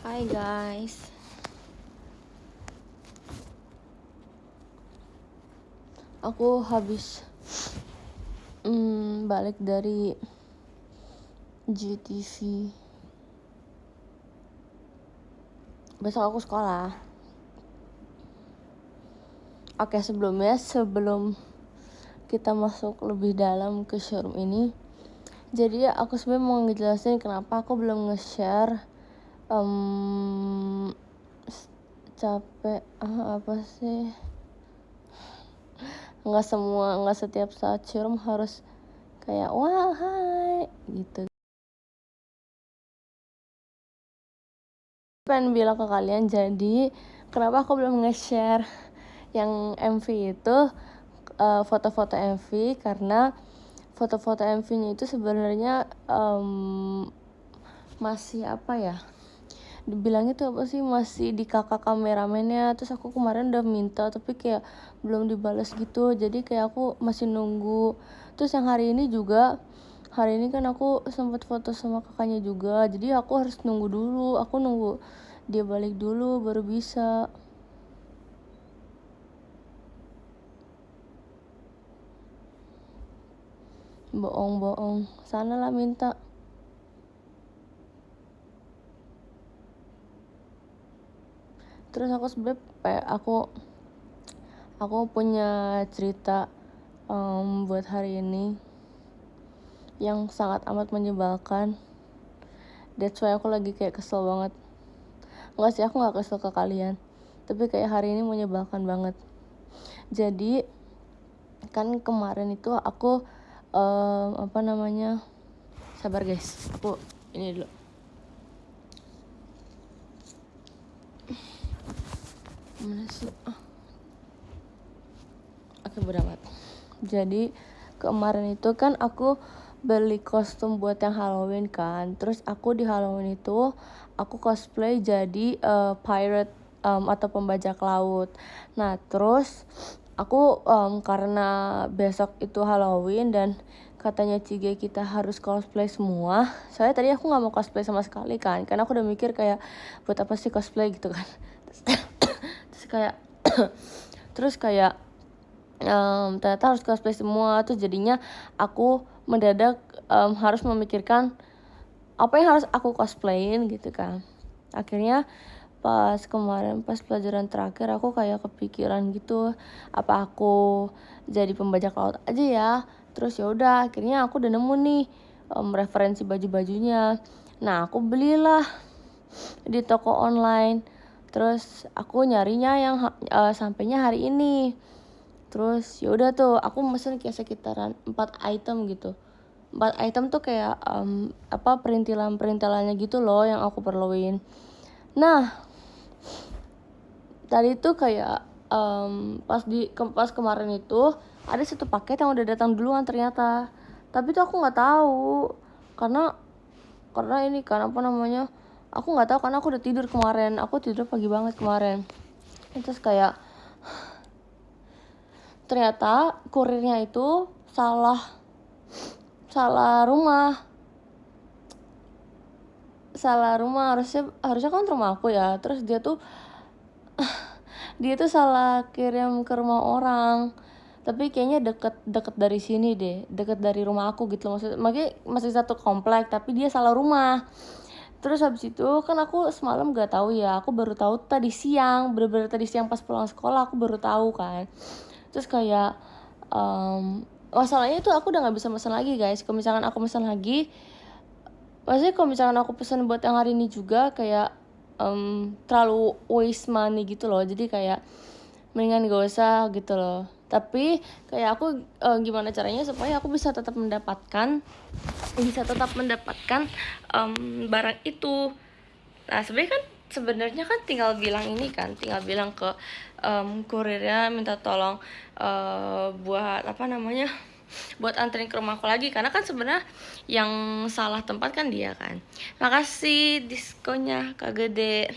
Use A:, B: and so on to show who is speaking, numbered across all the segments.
A: Hai guys, aku habis balik dari GTV. Besok aku sekolah. Oke, sebelum kita masuk lebih dalam ke showroom ini, jadi aku sebenarnya mau ngejelasin kenapa aku belum nge-share capek apa sih, nggak setiap saat showroom harus kayak wah hai gitu. Pengen bilang ke kalian, jadi kenapa aku belum nge-share yang MV itu, foto-foto MV, karena foto-foto MV-nya itu sebenarnya masih apa ya, dibilangnya tuh apa sih, masih di kakak kameramennya. Terus aku kemarin udah minta tapi kayak belum dibalas gitu, jadi kayak aku masih nunggu. Terus yang hari ini kan aku sempat foto sama kakaknya juga, jadi aku harus nunggu dulu, aku nunggu dia balik dulu baru bisa. Bohong, sana lah minta. Terus aku sebenernya aku punya cerita buat hari ini yang sangat amat menyebalkan. That's why aku lagi kayak kesel banget. Enggak sih, aku gak kesel ke kalian, tapi kayak hari ini menyebalkan banget. Jadi kan kemarin itu aku sabar guys, aku ini dulu. Mana sih? Oke, beramat. Jadi kemarin itu kan aku beli kostum buat yang Halloween kan. Terus aku di Halloween itu aku cosplay jadi pirate atau pembajak laut. Nah terus aku karena besok itu Halloween dan katanya Cige kita harus cosplay semua. Soalnya tadi aku nggak mau cosplay sama sekali kan, karena aku udah mikir kayak buat apa sih cosplay gitu kan. terus kayak ternyata harus cosplay semua. Terus jadinya aku mendadak harus memikirkan apa yang harus aku cosplayin gitu kan. Akhirnya pas pelajaran terakhir aku kayak kepikiran gitu, apa aku jadi pembajak laut aja ya. Terus ya udah, akhirnya aku udah nemu nih referensi baju-bajunya. Nah aku belilah di toko online. Terus aku nyarinya yang sampainya hari ini. Terus ya udah tuh aku mesen kayak sekitaran 4 item gitu. 4 item tuh kayak perintilannya gitu loh yang aku perluin. Nah tadi tuh kayak pas kemarin itu ada satu paket yang udah datang duluan ternyata, tapi tuh aku nggak tahu karena ini kan aku nggak tahu karena aku udah tidur kemarin, aku tidur pagi banget kemarin. Terus kayak ternyata kurirnya itu salah rumah. Harusnya kan rumah aku ya. Terus dia tuh salah kirim ke rumah orang, tapi kayaknya deket dari sini deh, deket dari rumah aku gitu. Maksudnya masih satu komplek tapi dia salah rumah. Terus habis itu kan aku semalam gak tahu ya, aku baru tahu tadi siang, bener-bener tadi siang pas pulang sekolah aku baru tahu kan. Terus kayak masalahnya itu aku udah nggak bisa pesan lagi guys. Kalau misalkan aku pesan lagi, maksudnya kalau misalkan aku pesan buat yang hari ini juga kayak terlalu waste money gitu loh. Jadi kayak mendingan gak usah gitu loh. Tapi kayak aku gimana caranya supaya aku bisa tetap mendapatkan barang itu. Nah sebenarnya kan tinggal bilang ke kurirnya minta tolong buat anterin ke rumahku lagi, karena kan sebenarnya yang salah tempat kan dia kan. Makasih diskonya Kak Gede.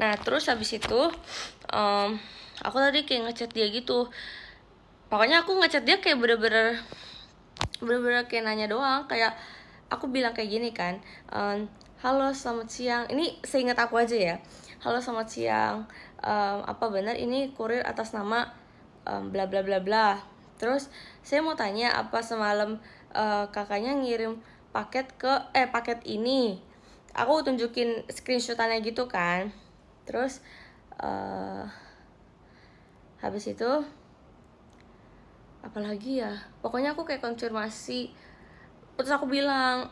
A: Nah terus habis itu aku tadi kayak ngechat dia gitu. Pokoknya aku ngechat dia kayak bener-bener kayak nanya doang. Kayak aku bilang kayak gini kan, halo selamat siang, ini seingat aku aja ya. Halo selamat siang, apa benar ini kurir atas nama bla bla bla bla. Terus saya mau tanya, apa semalam kakaknya ngirim paket ini. Aku tunjukin screenshotannya gitu kan. Terus habis itu apalagi ya, pokoknya aku kayak konfirmasi. Terus aku bilang,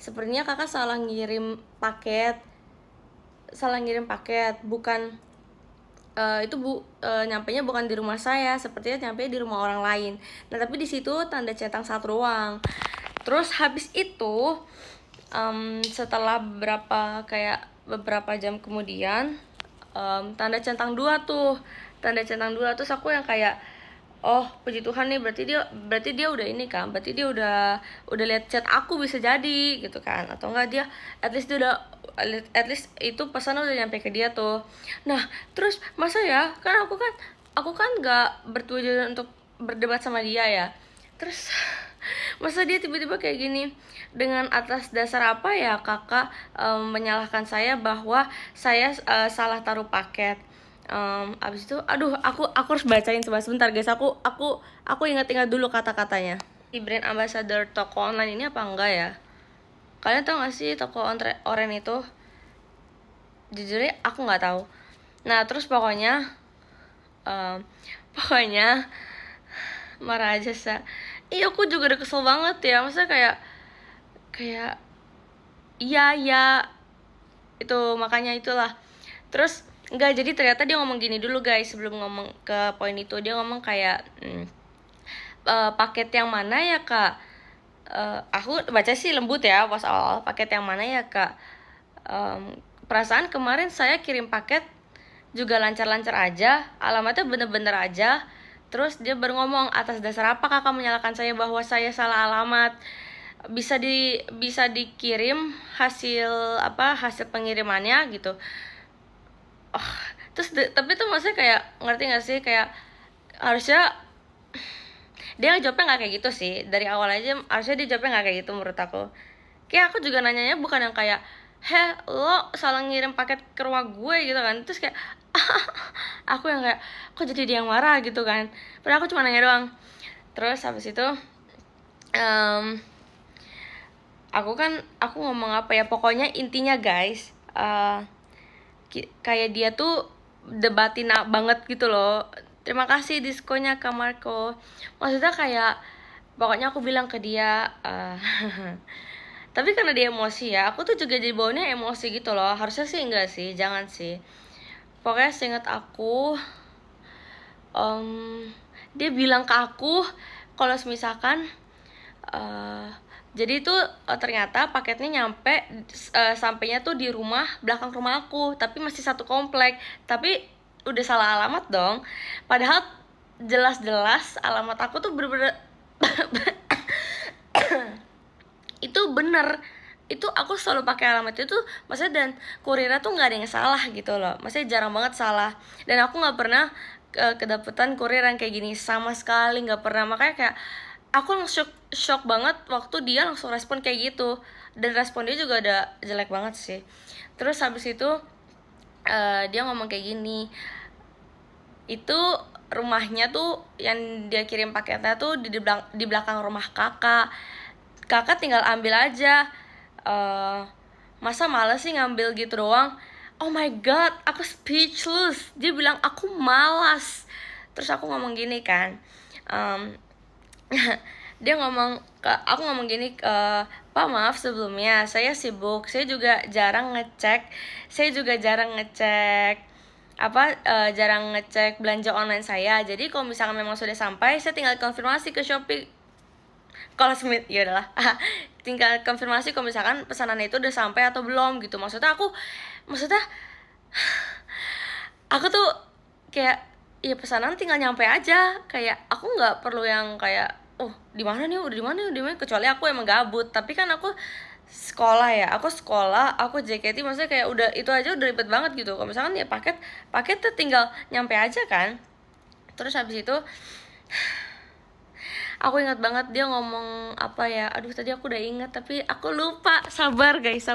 A: sepertinya kakak salah ngirim paket, bukan nyampenya bukan di rumah saya, sepertinya nyampe di rumah orang lain. Nah tapi di situ tanda centang 1 ruang. Terus habis itu setelah beberapa jam kemudian, tanda centang 2 tuh, terus aku yang kayak, oh puji Tuhan nih, berarti dia udah ini kan, berarti dia udah lihat chat aku, bisa jadi gitu kan, atau enggak dia at least itu pesan udah nyampe ke dia tuh. Nah terus masa ya, kan aku kan nggak bertujuan untuk berdebat sama dia ya. Terus masa dia tiba-tiba kayak gini, dengan atas dasar apa ya kakak menyalahkan saya bahwa saya salah taruh paket. Abis itu aduh, aku harus bacain sebentar guys, aku ingat-ingat dulu kata-katanya. Di brand ambassador toko online ini apa enggak ya? Kalian tau gak sih toko online itu? Jujur ya aku nggak tahu. Nah terus pokoknya marah aja sa. Iya aku juga udah kesel banget ya, maksudnya kayak iya itu, makanya itulah. Terus enggak, jadi ternyata dia ngomong gini dulu guys, sebelum ngomong ke poin itu. Dia ngomong kayak paket yang mana ya kak? Aku baca sih lembut ya pas awal, paket yang mana ya kak? Perasaan kemarin saya kirim paket juga lancar-lancar aja, alamatnya bener-bener aja. Terus dia baru ngomong, atas dasar apa kakak menyalahkan saya bahwa saya salah alamat? Bisa dikirim hasil pengirimannya gitu. Terus tapi tuh maksudnya kayak, ngerti gak sih, kayak harusnya dia jawabnya nggak kayak gitu sih dari awal aja. Harusnya dia jawabnya nggak kayak gitu menurut aku. Kayak aku juga nanyanya bukan yang kayak, lo salah ngirim paket ke rumah gue gitu kan. Terus kayak aku yang kayak, kok jadi dia yang marah gitu kan, padahal aku cuma nanya doang. Terus habis itu aku ngomong apa ya, pokoknya intinya guys, kayak dia tuh debatin banget gitu loh. Terima kasih diskonya Kak Marco. Maksudnya kayak, pokoknya aku bilang ke dia, tapi karena dia emosi ya, aku tuh juga jadi bawanya emosi gitu loh. Harusnya sih enggak sih, jangan sih. Pokoknya seingat aku, dia bilang ke aku kalau misalkan jadi itu ternyata paketnya sampainya tuh di belakang rumah aku, tapi masih satu komplek. Tapi udah salah alamat dong, padahal jelas-jelas alamat aku tuh bener-bener itu bener. Itu aku selalu pakai alamat itu, maksudnya, dan kurirnya tuh nggak ada yang salah gitu loh, maksudnya jarang banget salah. Dan aku nggak pernah kedapetan kurir yang kayak gini sama sekali, nggak pernah. Makanya kayak aku langsung shock banget waktu dia langsung respon kayak gitu, dan respon dia juga ada jelek banget sih. Terus habis itu dia ngomong kayak gini, itu rumahnya tuh yang dia kirim paketnya tuh di belakang rumah kakak tinggal ambil aja. Masa males sih ngambil gitu doang? Oh my god, aku speechless. Dia bilang aku malas. Terus aku ngomong gini kan, aku ngomong gini, Pak maaf sebelumnya, saya sibuk, saya juga jarang ngecek jarang ngecek belanja online saya. Jadi kalau misalkan memang sudah sampai, saya tinggal konfirmasi ke Shopee. Kalau ya udahlah, tinggal konfirmasi kalau misalkan pesanan itu udah sampai atau belum gitu. Maksudnya aku tuh kayak, ya pesanan tinggal nyampe aja, kayak aku nggak perlu yang kayak, oh di mana nih, udah di mana, kecuali aku emang gabut. Tapi kan aku sekolah, aku JKT, maksudnya kayak udah itu aja udah ribet banget gitu. Kalau misalkan ya paket tuh tinggal nyampe aja kan. Terus habis itu aku ingat banget dia ngomong apa ya, aduh tadi aku udah ingat tapi aku lupa. Sabar guys,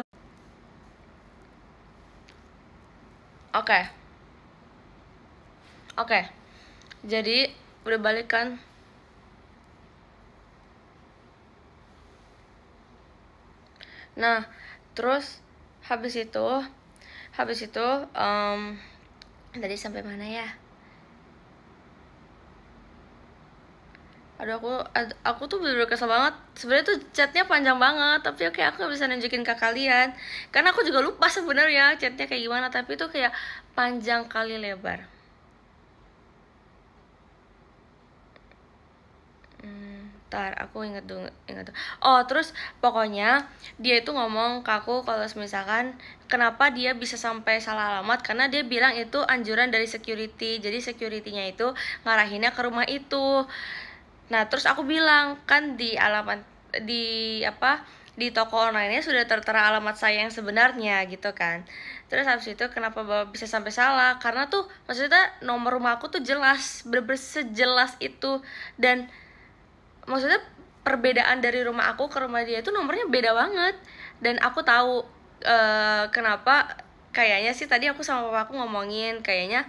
A: Oke. Oke. Jadi udah balik kan? Nah, terus habis itu tadi sampai mana ya? Aduh, aku tuh bener-bener kesel banget. Sebenarnya tuh chatnya panjang banget, tapi oke aku gak bisa nunjukin ke kalian karena aku juga lupa sebenarnya chatnya kayak gimana, tapi itu kayak panjang kali lebar. Ntar aku inget dulu. Oh, terus pokoknya dia itu ngomong ke aku kalau misalkan kenapa dia bisa sampai salah alamat, karena dia bilang itu anjuran dari security. Jadi securitynya itu ngarahinnya ke rumah itu. Nah, terus aku bilang kan di alamat di toko online-nya sudah tertera alamat saya yang sebenarnya gitu kan. Terus habis itu kenapa bisa sampai salah? Karena tuh maksudnya nomor rumah aku tuh jelas, bener-bener sejelas itu. Dan maksudnya perbedaan dari rumah aku ke rumah dia itu nomornya beda banget. Dan aku tahu kenapa. Kayaknya sih tadi aku sama papa aku ngomongin kayaknya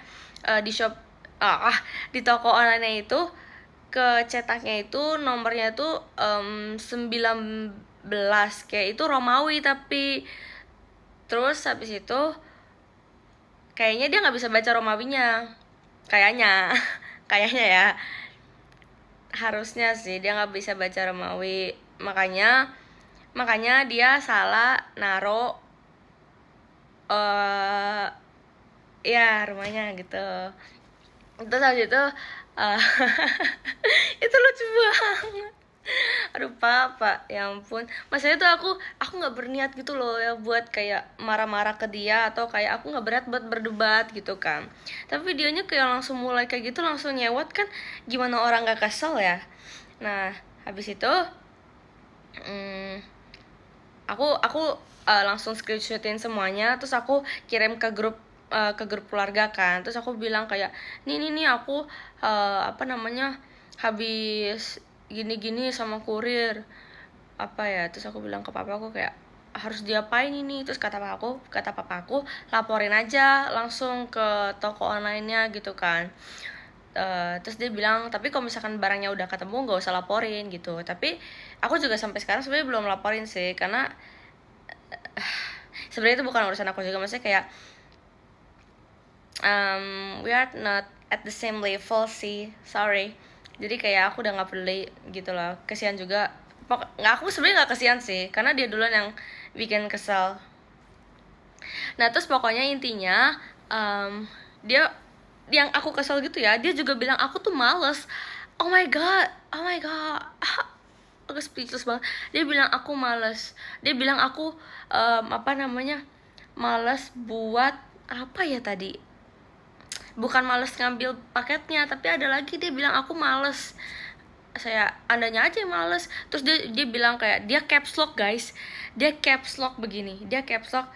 A: di shop di toko online itu ke cetaknya itu nomornya tuh 19 kayak itu Romawi, tapi terus habis itu kayaknya dia nggak bisa baca Romawinya kayaknya kayaknya ya, harusnya sih dia nggak bisa baca Romawi, makanya dia salah naro ya rumahnya gitu. Terus habis itu itu lucu banget. Aduh papa, ya ampun. Maksudnya tuh aku nggak berniat gitu loh ya buat kayak marah-marah ke dia atau kayak aku nggak berat buat berdebat gitu kan. Tapi videonya kayak langsung mulai kayak gitu, langsung nyewot kan, gimana orang nggak kesel ya. Nah habis itu aku langsung screenshotin semuanya, terus aku kirim ke grup keluarga kan. Terus aku bilang kayak nih aku habis gini-gini sama kurir terus aku bilang ke papa aku kayak harus diapain ini. Terus kata papa aku laporin aja langsung ke toko online-nya gitu kan. Terus dia bilang tapi kalau misalkan barangnya udah ketemu nggak usah laporin gitu. Tapi aku juga sampai sekarang sebenarnya belum laporin sih, karena sebenarnya itu bukan urusan aku juga. Maksudnya kayak we are not at the same level sih, sorry. Jadi kayak aku udah nggak peduli gitu loh. Kesian juga, aku sebenarnya nggak kesian sih karena dia duluan yang bikin kesel. Nah terus pokoknya intinya dia yang aku kesel gitu ya, dia juga bilang aku tuh males. Oh my god aku speechless banget. Dia bilang aku males, dia bilang aku males buat apa ya tadi, bukan males ngambil paketnya, tapi ada lagi dia bilang aku males. Andanya aja yang males. Terus dia bilang kayak dia caps lock guys, dia caps lock begini, dia caps lock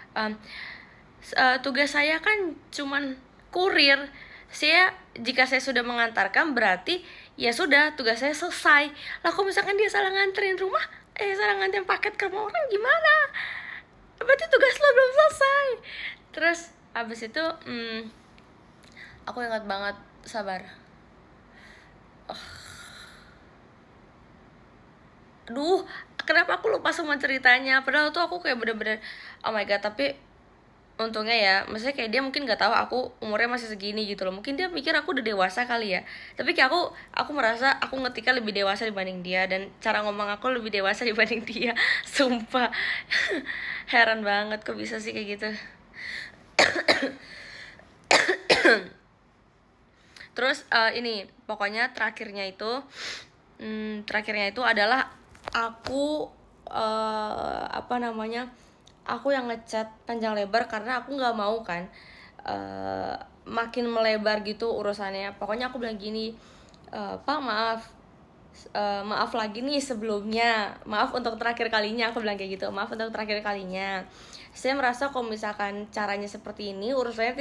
A: tugas saya kan cuman kurir. Jika saya sudah mengantarkan berarti ya sudah tugas saya selesai. Lah kok misalkan dia salah nganterin salah nganterin paket ke rumah orang gimana? Berarti tugas lo belum selesai. Terus abis itu aku ingat banget, sabar. Aduh, kenapa aku lupa semua ceritanya? Padahal tuh aku kayak bener-bener oh my god. Tapi untungnya ya, maksudnya kayak dia mungkin nggak tahu aku umurnya masih segini gitu loh. Mungkin dia pikir aku udah dewasa kali ya. Tapi kayak aku merasa aku ngetika lebih dewasa dibanding dia, dan cara ngomong aku lebih dewasa dibanding dia. Sumpah. Heran banget kok bisa sih kayak gitu. Terus ini pokoknya terakhirnya itu adalah aku aku yang ngechat panjang lebar karena aku nggak mau kan makin melebar gitu urusannya. Pokoknya aku bilang gini, Pak maaf lagi nih sebelumnya, maaf untuk terakhir kalinya, aku bilang kayak gitu, maaf untuk terakhir kalinya. Saya merasa kalau misalkan caranya seperti ini urusannya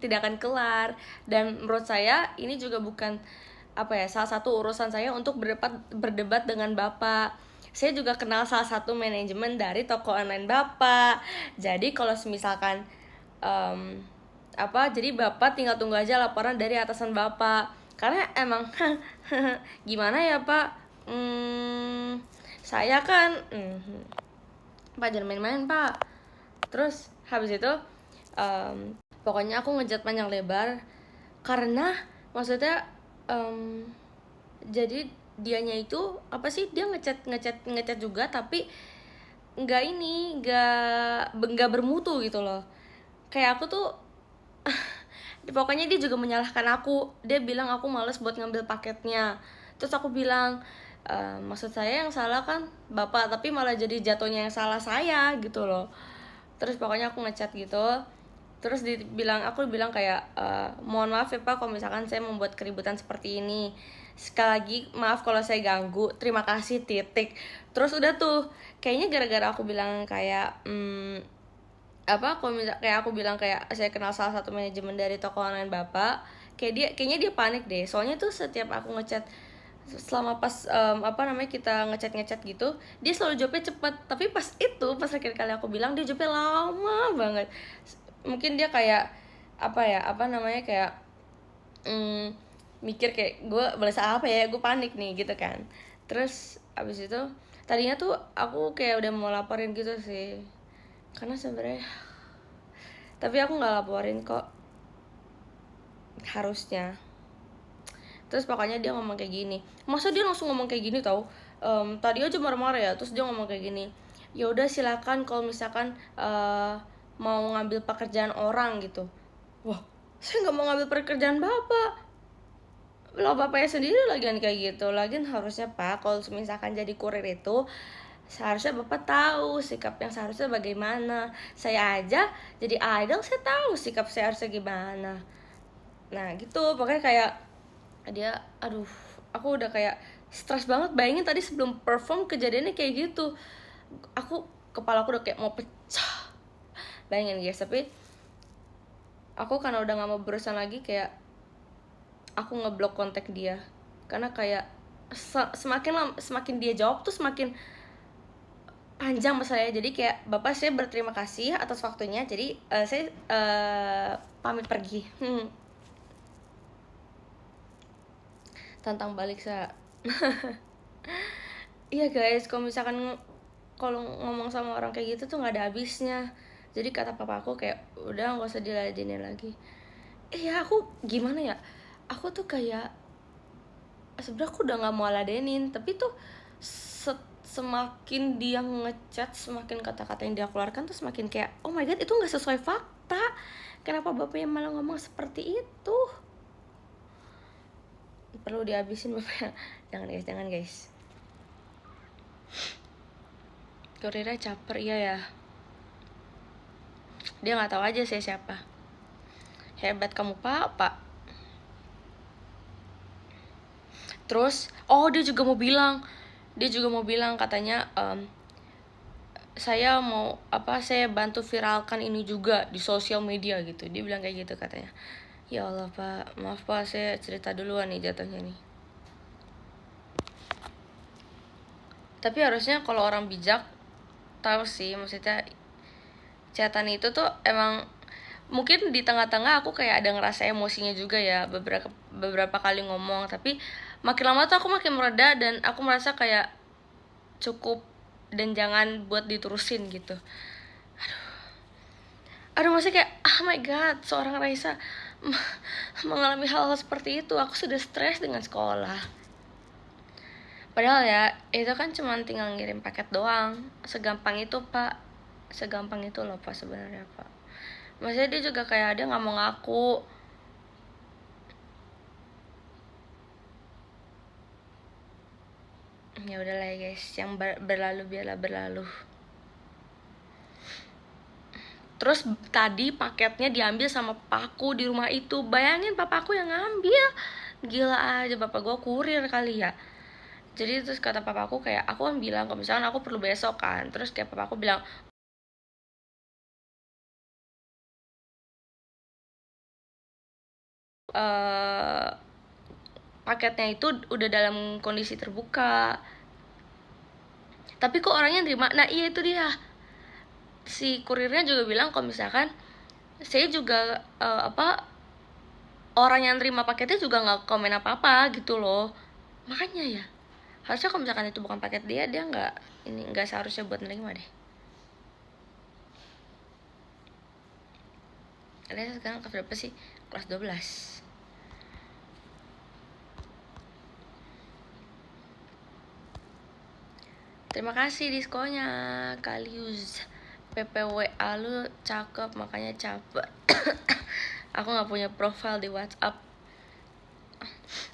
A: tidak akan kelar, dan menurut saya ini juga bukan salah satu urusan saya untuk berdebat dengan Bapak. Saya juga kenal salah satu manajemen dari toko online Bapak. Jadi kalau misalkan jadi bapak tinggal tunggu aja laporan dari atasan bapak, karena emang gimana ya pak, saya kan pak jangan main-main pak. Terus habis itu pokoknya aku ngejat panjang lebar, karena maksudnya jadi dianya itu apa sih, dia ngechat juga tapi nggak bermutu gitu loh. Kayak aku tuh pokoknya dia juga menyalahkan aku. Dia bilang aku males buat ngambil paketnya. Terus aku bilang, maksud saya yang salah kan bapak, tapi malah jadi jatuhnya yang salah saya gitu loh. Terus pokoknya aku ngechat gitu. Terus aku bilang kayak, mohon maaf ya pak kalau misalkan saya membuat keributan seperti ini. Sekali lagi maaf kalau saya ganggu, terima kasih titik. Terus udah tuh, kayaknya gara-gara aku bilang kayak kayak aku bilang kayak saya kenal salah satu manajemen dari toko online bapak, kayaknya dia panik deh. Soalnya tuh setiap aku ngechat selama pas kita ngechat gitu, dia selalu jawabnya cepet. Tapi pas akhir kali aku bilang, dia jawabnya lama banget. Mungkin dia kayak kayak mikir kayak gue balas apa ya, gue panik nih gitu kan. Terus abis itu tadinya tuh aku kayak udah mau laporin gitu sih, karena sebenarnya, tapi aku nggak laporin kok harusnya. Terus pokoknya dia ngomong kayak gini, masa dia langsung ngomong kayak gini tau, tadi aja marah-marah ya. Terus dia ngomong kayak gini, ya udah silakan kalau misalkan mau ngambil pekerjaan orang gitu. Wah, saya nggak mau ngambil pekerjaan bapak, lo bapaknya sendiri lagian kayak gitu. Lagian harusnya pak, kalau misalkan jadi kurir itu seharusnya bapak tahu sikap yang seharusnya bagaimana. Saya aja jadi idol, saya tahu sikap saya harusnya gimana. Nah gitu, pokoknya kayak dia, aduh, aku udah kayak stres banget. Bayangin tadi sebelum perform kejadiannya kayak gitu, kepala aku udah kayak mau pecah. Bayangin guys. Tapi aku karena udah gak mau berurusan lagi, kayak aku ngeblok kontak dia, karena kayak semakin dia jawab tuh semakin panjang masalahnya. Jadi kayak, bapak saya berterima kasih atas waktunya, jadi saya pamit pergi. Tantang balik saya. Iya guys, kalau ngomong sama orang kayak gitu tuh nggak ada habisnya. Jadi kata papa aku kayak, udah nggak usah diladenin lagi. Ya aku gimana ya, aku tuh kayak sebenarnya aku udah nggak mau ladenin, tapi tuh semakin dia ngechat, semakin kata-kata yang dia keluarkan tuh semakin kayak, oh my god, itu nggak sesuai fakta. Kenapa bapaknya malah ngomong seperti itu? Perlu dihabisin bapaknya. Jangan guys. Kurirnya caper, iya ya. Dia nggak tahu aja saya siapa. Hebat kamu pak. Terus dia juga mau bilang katanya, saya bantu viralkan ini juga di sosial media gitu. Dia bilang kayak gitu katanya. Ya Allah pak, maaf pak, saya cerita duluan nih jatuhnya nih. Tapi harusnya kalau orang bijak tahu sih, maksudnya chatan itu tuh emang mungkin di tengah-tengah aku kayak ada ngerasa emosinya juga ya, beberapa kali ngomong. Tapi makin lama tuh aku makin mereda, dan aku merasa kayak cukup dan jangan buat diterusin gitu. Aduh maksudnya kayak, oh my god, seorang Raisa mengalami hal-hal seperti itu. Aku sudah stres dengan sekolah. Padahal ya, itu kan cuma tinggal ngirim paket doang. Segampang itu pak, segampang itu loh pak sebenarnya pak. Maksudnya dia juga kayak dia nggak mau ngaku. Ya udahlah ya guys, yang berlalu biarlah berlalu. Terus tadi paketnya diambil sama papaku di rumah itu. Bayangin papaku yang ngambil. Gila aja, bapak gue kurir kali ya. Jadi terus kata papaku kayak, aku kan bilang kalau misalkan aku perlu besok kan. Terus kayak papaku bilang, paketnya itu udah dalam kondisi terbuka. Tapi kok orangnya nerima. Nah iya itu dia, si kurirnya juga bilang kalau misalkan saya juga orang yang terima paketnya juga nggak komen apa-apa gitu loh. Makanya ya harusnya kalau misalkan itu bukan paket dia nggak seharusnya buat nerima deh. Kalian sekarang kelas berapa sih? Kelas 12. Terima kasih diskonya Kalius. PPWA lu cakep makanya capek. Aku nggak punya profile di WhatsApp,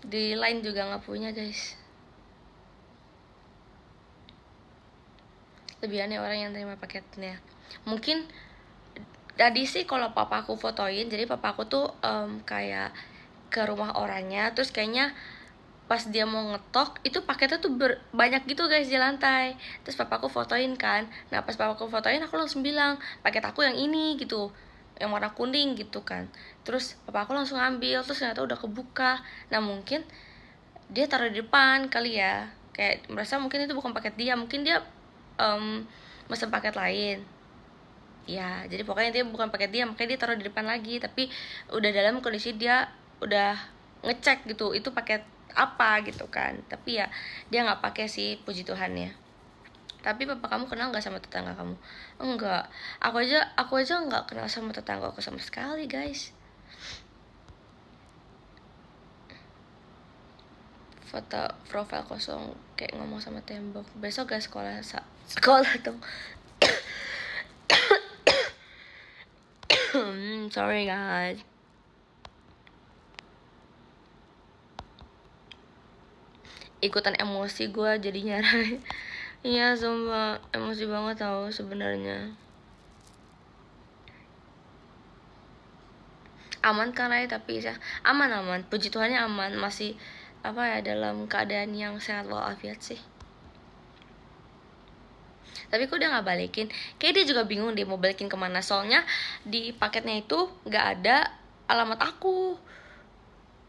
A: di Line juga nggak punya guys. Lebih aneh orang yang terima paketnya. Mungkin tadi sih kalau papaku fotoin, jadi papaku tuh kayak ke rumah orangnya, terus kayaknya pas dia mau ngetok itu paketnya tuh banyak gitu guys di lantai. Terus papaku fotoin kan. Nah pas papaku fotoin aku langsung bilang paket aku yang ini gitu, yang warna kuning gitu kan. Terus papaku langsung ambil, terus ternyata udah kebuka. Nah mungkin dia taruh di depan kali ya, kayak merasa mungkin itu bukan paket dia, mungkin dia mesen paket lain ya. Jadi pokoknya dia bukan paket dia, makanya dia taruh di depan lagi, tapi udah dalam kondisi dia udah ngecek gitu itu paket apa gitu kan. Tapi ya dia nggak pakai sih, puji Tuhan ya. Tapi papa kamu kenal nggak sama tetangga kamu? Enggak, aku aja nggak kenal sama tetangga aku sama sekali guys. Foto profil kosong kayak ngomong sama tembok. Besok gak sekolah sekolah dong. Sorry guys. Ikutan emosi gue jadinya Rai. Iya sumpah emosi banget tau sebenarnya. Aman kan Rai, tapi ya aman puji Tuhannya aman, masih dalam keadaan yang sehat walafiat sih. Tapi kok dia nggak balikin, kayak dia juga bingung dia mau balikin kemana, soalnya di paketnya itu nggak ada alamat aku.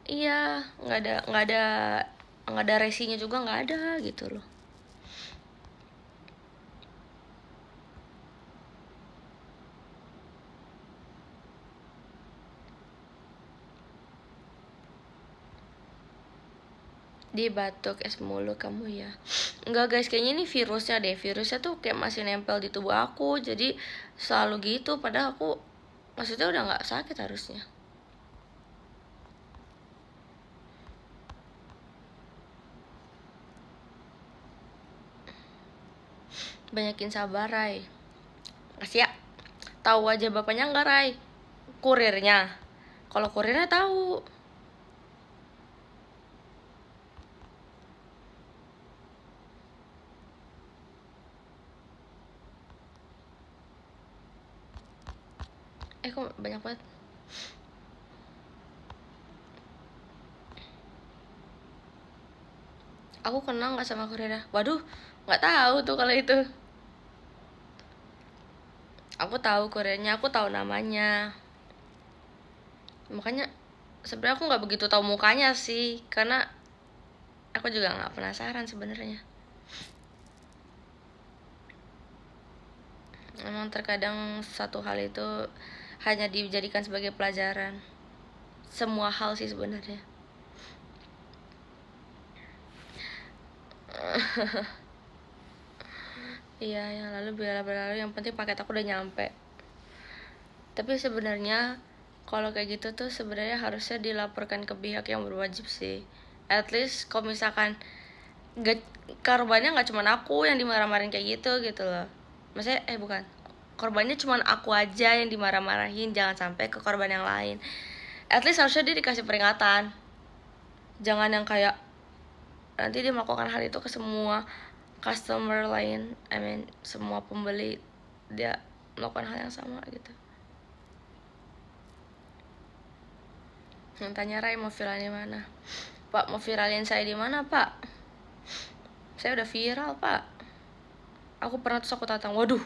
A: Iya nggak ada resinya juga, nggak ada gitu loh. Dia batuk es mulu kamu ya. Enggak guys, kayaknya ini virusnya tuh kayak masih nempel di tubuh aku, jadi selalu gitu. Padahal aku maksudnya udah nggak sakit harusnya. Banyakin sabar Rai. Kasih ya. Tahu aja bapaknya nggak Rai? Kurirnya. Kalau kurirnya tahu. Kok banyak banget. Aku kenal nggak sama kurirnya? Waduh, nggak tahu tuh kalau itu. Aku tahu kurirnya, aku tahu namanya. Makanya sebenarnya aku nggak begitu tahu mukanya sih, karena aku juga nggak penasaran sebenarnya. Emang terkadang satu hal itu hanya dijadikan sebagai pelajaran. Semua hal sih sebenarnya. Iya, yang lalu biarlah berlalu, yang penting paket aku udah nyampe. Tapi sebenarnya kalau kayak gitu tuh sebenarnya harusnya dilaporkan ke pihak yang berwajib sih. At least kalau misalkan korbannya nggak cuma aku yang dimarah-marahin kayak gitu loh. Maksudnya bukan, korbannya cuma aku aja yang dimarah-marahin, jangan sampai ke korban yang lain. At least harusnya dia dikasih peringatan. Jangan yang kayak nanti dia melakukan hal itu ke semua customer lain, semua pembeli, dia melakukan hal yang sama gitu. Yang tanya Rai mau viralin mana? Pak, mau viralin saya di mana Pak? Saya udah viral Pak. Aku pernah terus aku tantang, waduh,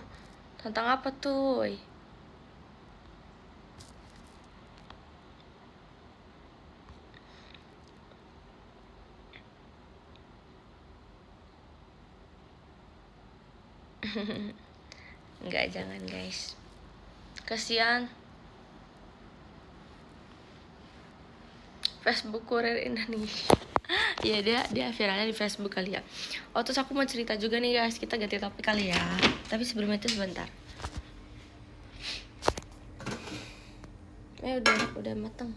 A: tantang apa tuh? Enggak, jangan guys, kasihan. Facebook Kurir Indonesia. Iya, dia viralnya di Facebook kali ya. Oh, terus aku mau cerita juga nih guys, kita ganti topik kali ya. Tapi sebelum itu sebentar. Udah matang.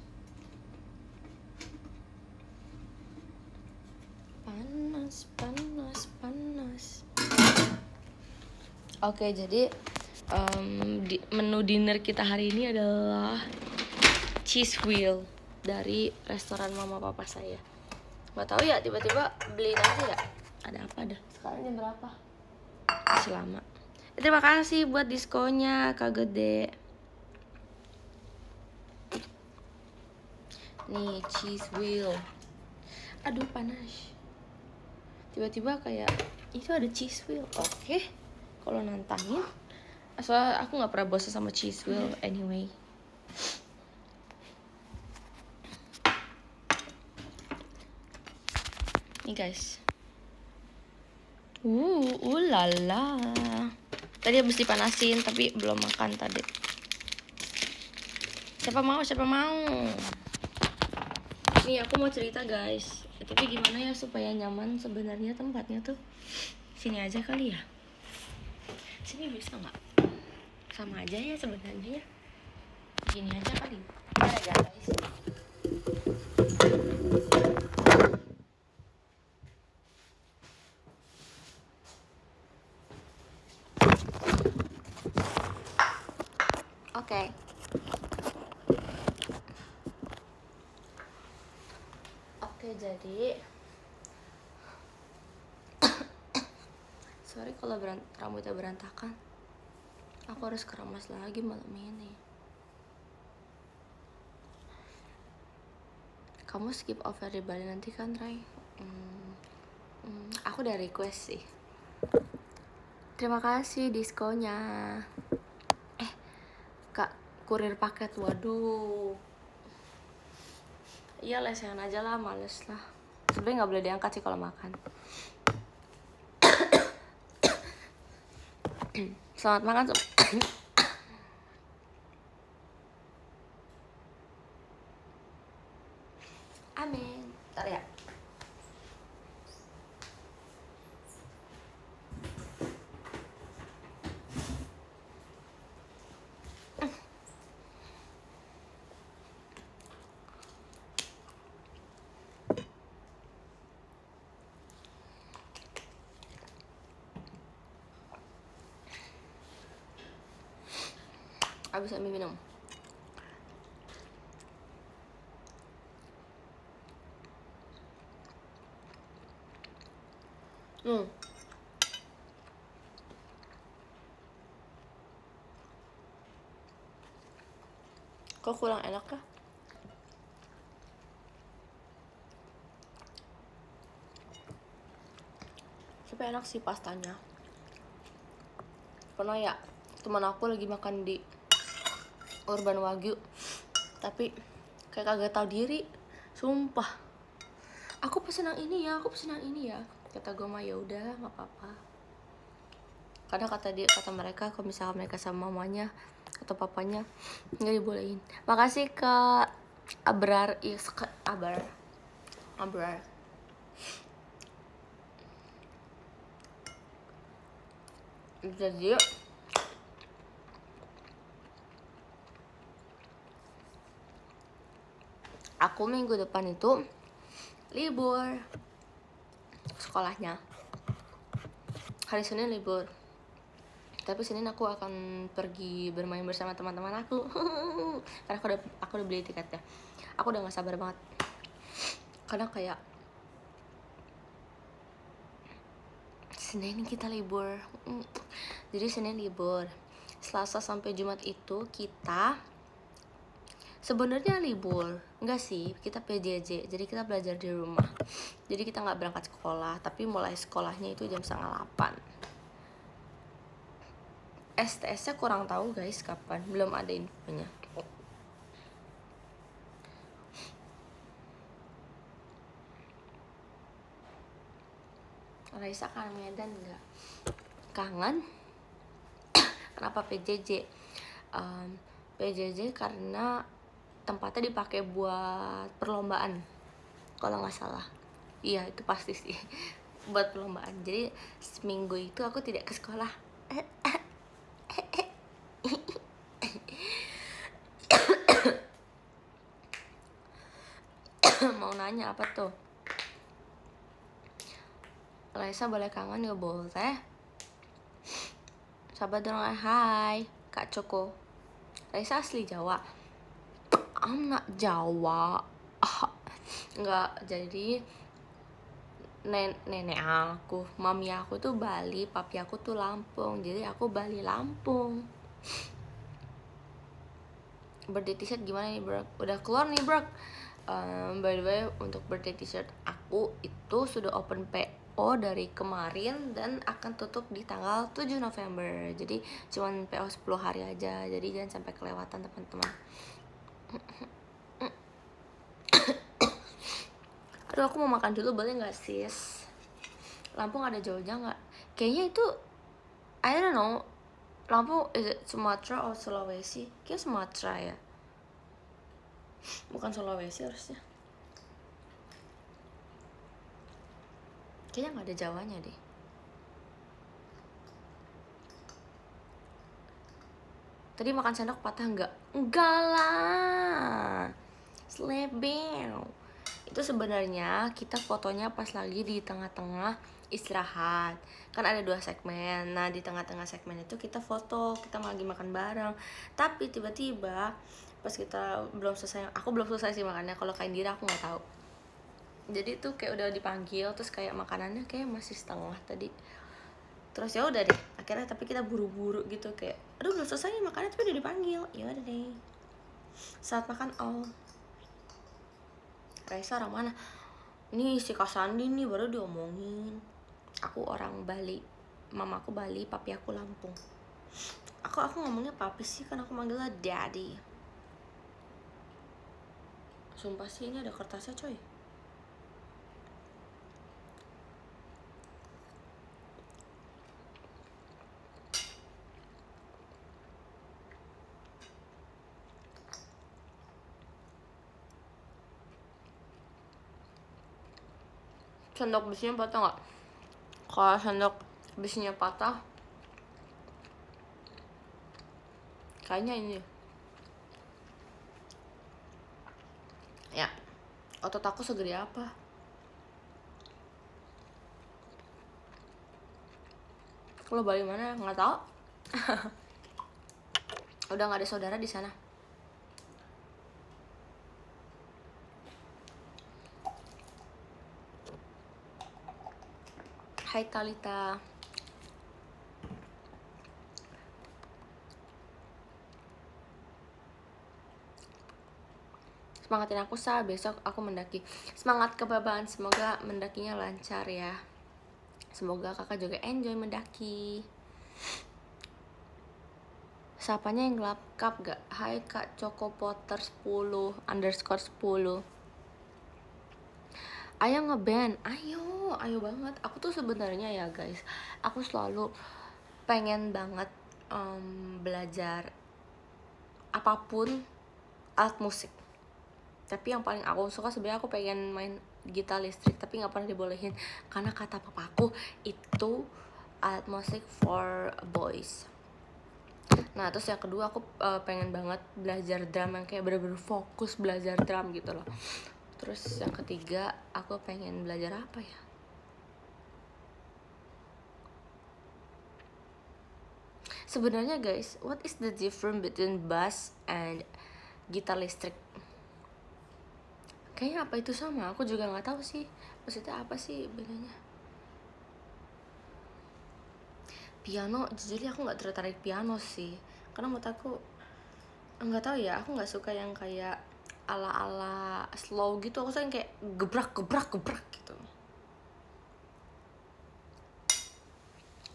A: Panas. Oke, jadi menu dinner kita hari ini adalah cheese wheel dari restoran mama papa saya. Gak tahu ya, tiba-tiba beliin aja ya. Ada apa dah? Sekarang jam berapa? Masih lama. Terima kasih buat diskonnya Kak Gede. Nih cheese wheel. Aduh panas. Tiba-tiba kayak itu ada cheese wheel. Oke. Kalau nantangin. Soalnya aku nggak pernah bosan sama cheese wheel anyway. Nih guys. Lala. Tadi habis dipanasin tapi belum makan tadi. Siapa mau? Nih aku mau cerita guys. Tapi gimana ya supaya nyaman sebenarnya tempatnya tuh. Sini aja kali ya. Sini bisa nggak? Sama aja ya sebenarnya ya. Gini aja kali. Ya guys. Oke, jadi sorry kalau rambutnya berantakan. Aku harus keramas lagi malam ini. Kamu skip over di Bali nanti kan, Ray? Aku udah request sih. Terima kasih diskonnya. Kak, kurir paket, waduh. Iya, lesehan aja lah, males lah. Sebenernya gak boleh diangkat sih kalau makan. Selamat makan. Amin. Ntar ya. Abis ambil minum. Kok kurang enak kah? Tapi enak sih pastanya. Pernah ya teman aku lagi makan di Urban Wagyu, tapi kayak kagak tahu diri, sumpah. Aku pesen yang ini ya. Kata gue mah ya udah nggak apa-apa. Karena kata mereka kalau misalnya mereka sama mamanya atau papanya nggak dibolehin. Makasih Kak Abrar. Jadi aku minggu depan itu libur sekolahnya. Hari Senin libur. Tapi Senin aku akan pergi bermain bersama teman-teman aku. Karena aku udah beli tiketnya. Aku udah gak sabar banget. Karena kayak Senin kita libur. Jadi Senin libur. Selasa sampai Jumat itu kita sebenarnya libur. Enggak sih, kita PJJ. Jadi kita belajar di rumah. Jadi kita gak berangkat sekolah. Tapi mulai sekolahnya itu jam 7:30. STS-nya kurang tahu guys kapan, belum ada infonya. Raisa kangen Medan enggak? Kangen. Kenapa PJJ? PJJ karena tempatnya dipakai buat perlombaan kalau nggak salah. Iya itu pasti sih buat perlombaan. Jadi seminggu itu aku tidak ke sekolah. Mau nanya apa tuh? Raisa boleh kangen gak? Boleh. Sabar dong. Hai Kak Coko. Raisa asli Jawa. Anak Jawa. Enggak, jadi nenek aku, mami aku tuh Bali, papi aku tuh Lampung. Jadi aku Bali Lampung. Birthday t-shirt gimana nih bro? Udah keluar nih bro. By the way, untuk birthday t-shirt aku itu sudah open PO dari kemarin dan akan tutup di tanggal 7 November. Jadi cuman PO 10 hari aja. Jadi jangan sampai kelewatan teman-teman. Aduh aku mau makan dulu, boleh gak sis? Lampung ada jauhnya gak? Kayaknya itu I don't know. Lampung is it Sumatera atau Sulawesi? Kayaknya Sumatera ya. Bukan Sulawesi harusnya. Kayaknya gak ada Jawanya deh. Tadi makan sendok patah nggak? Enggak lah. Slebel. Itu sebenarnya kita fotonya pas lagi di tengah-tengah istirahat. Kan ada 2 segmen. Nah, di tengah-tengah segmen itu kita foto, kita lagi makan bareng. Tapi tiba-tiba pas kita aku belum selesai sih makannya. Kalau kain Dira aku nggak tahu. Jadi tuh kayak udah dipanggil, terus kayak makanannya kayak masih setengah tadi. Terus ya udah deh, akhirnya tapi kita buru-buru gitu kayak, aduh belum selesai nih makannya tapi udah dipanggil. Ya udah deh. Saat makan Raisa orang mana? Nih si Kak Sandi nih baru diomongin. Aku orang Bali, mamaku Bali, papi aku Lampung. Aku ngomongnya papi sih, kan aku manggilnya daddy. Sumpah sih ini ada kertasnya coy. Sendok besinya patah nggak? Kalau sendok besinya patah, kayaknya ini ya, otot aku segede apa? Lo Bali mana? Nggak tahu. Udah nggak ada saudara di sana. Hai Talita. Semangatin aku Sa, besok aku mendaki. Semangat kebaban, semoga mendakinya lancar ya. Semoga kakak juga enjoy mendaki. Sapanya yang gelap kap gak? Hai Kak Choco Potter 10 underscore 10. Ayo ngeband, ayo banget. Aku tuh sebenarnya ya guys, aku selalu pengen banget belajar apapun alat musik. Tapi yang paling aku suka sebenarnya aku pengen main gitar listrik, tapi nggak pernah dibolehin karena kata papaku itu alat musik for boys. Nah terus yang kedua aku pengen banget belajar drum yang kayak bener-bener fokus belajar drum gitu loh. Terus yang ketiga aku pengen belajar apa ya? Sebenarnya guys, what is the difference between bass and gitar listrik? Kayaknya apa itu sama? Aku juga nggak tahu sih. Maksudnya apa sih bedanya? Piano, jujur aku nggak tertarik piano sih. Karena menurut aku nggak tahu ya. Aku nggak suka yang kayak ala-ala slow gitu. Aku suka yang kayak gebrak gitu.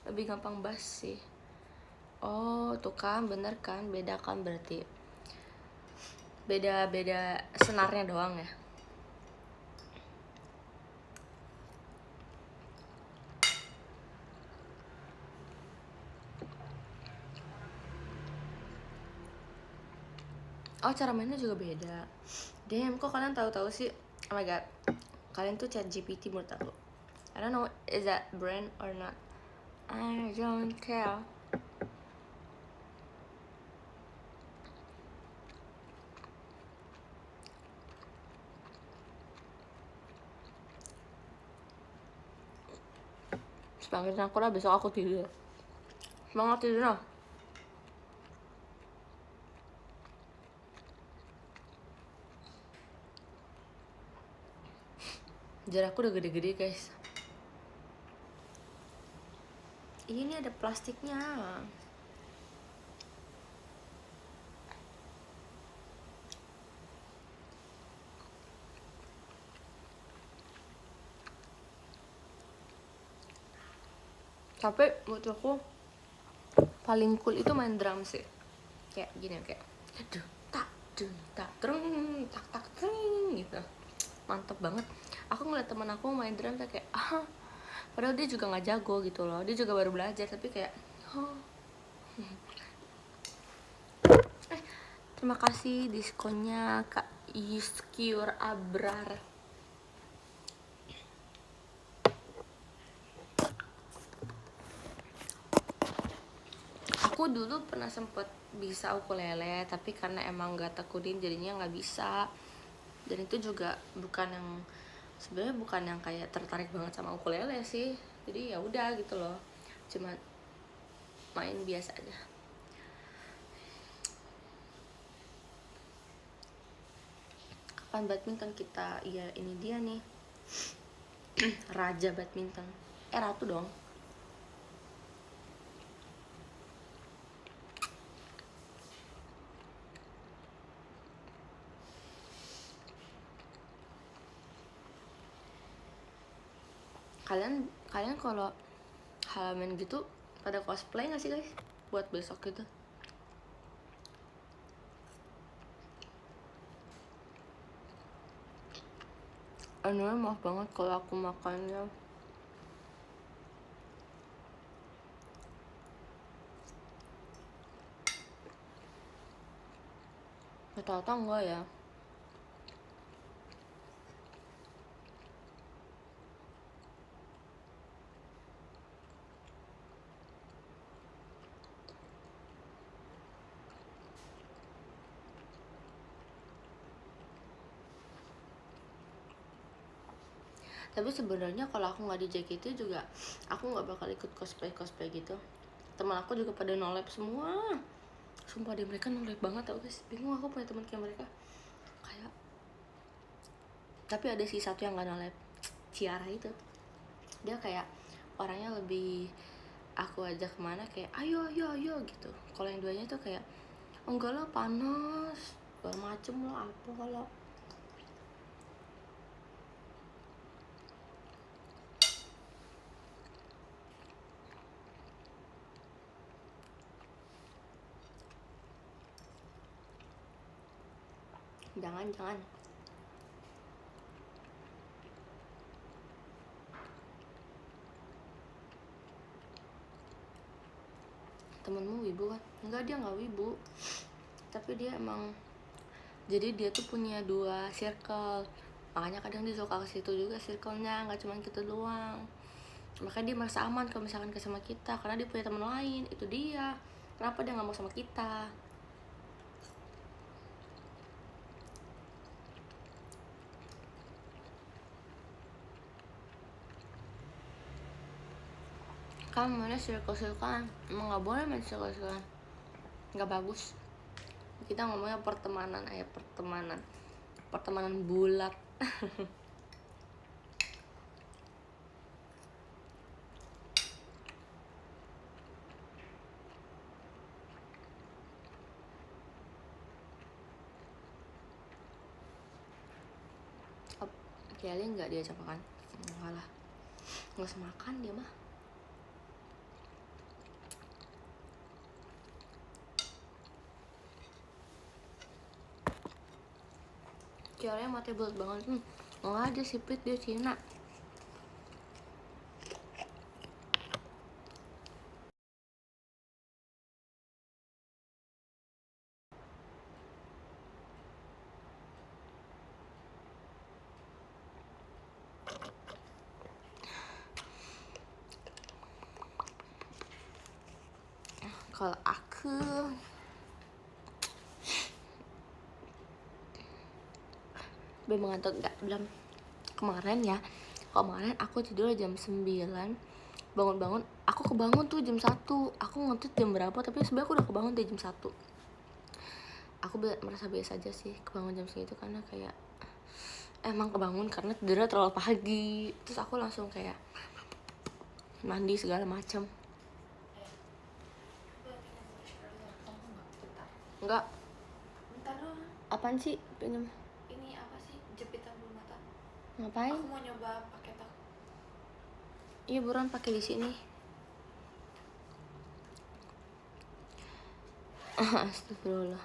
A: Lebih gampang bass sih. Oh tuh kan, bener kan, beda kan berarti. Beda senarnya doang ya. Oh, cara mainnya juga beda. Damn, kok kalian tahu-tahu sih? Oh my god, kalian tuh ChatGPT menurut aku. I don't know is that brand or not. I don't care. Semangatin aku lah, besok aku tidur. Semangat tidur lah. Jarakku udah gede-gede guys. Ini ada plastiknya. Tapi buat aku paling cool itu main drum sih. Kayak gini, kayak duh tak terung tak tak terung gitu. Mantep banget. Aku ngeliat teman aku main drum kayak padahal dia juga nggak jago gitu loh, dia juga baru belajar, tapi kayak terima kasih diskonnya Kak Iskiur Abrar. Aku dulu pernah sempet bisa ukulele, tapi karena emang gak tekunin jadinya nggak bisa. Dan itu juga sebenarnya bukan yang kayak tertarik banget sama ukulele sih, jadi ya udah gitu loh, cuma main biasa aja. Kapan badminton kita? Iya, ini dia nih. Raja badminton, ratu dong. Kalian kalau halaman gitu pada cosplay nggak sih guys buat besok gitu? Anunya maaf banget kalau aku makannya rata-rata enggak ya. Tapi sebenarnya kalau aku nggak di JKT juga aku nggak bakal ikut cosplay gitu. Teman aku juga pada nolep semua, sumpah deh, mereka nolep banget tau guys. Bingung aku punya teman kayak mereka kayak. Tapi ada sih satu yang nggak nolep, Ciara itu. Dia kayak orangnya lebih, aku ajak kemana kayak ayo gitu. Kalau yang duanya tuh kayak enggak lah, panas segala macem lah apa kalau. Jangan temenmu wibu kan? Enggak, dia nggak wibu, tapi dia emang, jadi dia tuh punya 2 circle, makanya kadang dia suka ke situ juga circle-nya, nggak cuma kita doang. Makanya dia merasa aman kalau misalkan ke sama kita, karena dia punya teman lain. Itu dia kenapa dia nggak mau sama kita. Kan mana circle-circlean, emang nggak boleh main circle-circlean, nggak bagus. Kita ngomongnya pertemanan aja, pertemanan bulat. Kelly nggak diajak makan? Enggak lah, nggak usah makan dia mah. Kelly mati bulat banget. Nggak ada sipit, dia Cina. Kalau aku belum ngantuk, belum. Kemarin aku tidur jam 9, bangun-bangun aku kebangun tuh jam 1. Aku ngantuk jam berapa, tapi sebenarnya aku udah kebangun dari jam 1. Aku merasa biasa aja sih kebangun jam segitu, karena kayak emang kebangun karena tidurnya terlalu pagi. Terus aku langsung kayak mandi segala macam. Enggak.
B: Bentar doang.
A: Apaan sih? Pinjam.
B: Ini apa sih? Jepitan bulu mata.
A: Ngapain?
B: Aku mau nyoba pakai tak.
A: Iya, buruan pakai di sini. Astagfirullah.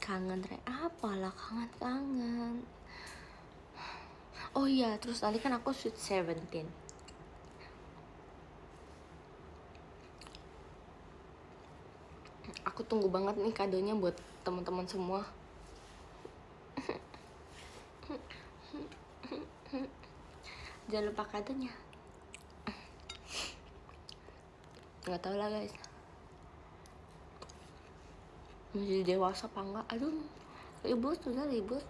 A: Kangen Re, apalah kangen. Oh iya, terus tadi kan aku Sweet 17. Aku tunggu banget nih kadonya buat teman-teman semua. Jangan lupa kadonya. Nggak tahu lah guys, masih dewasa apa enggak. Aduh, ribut.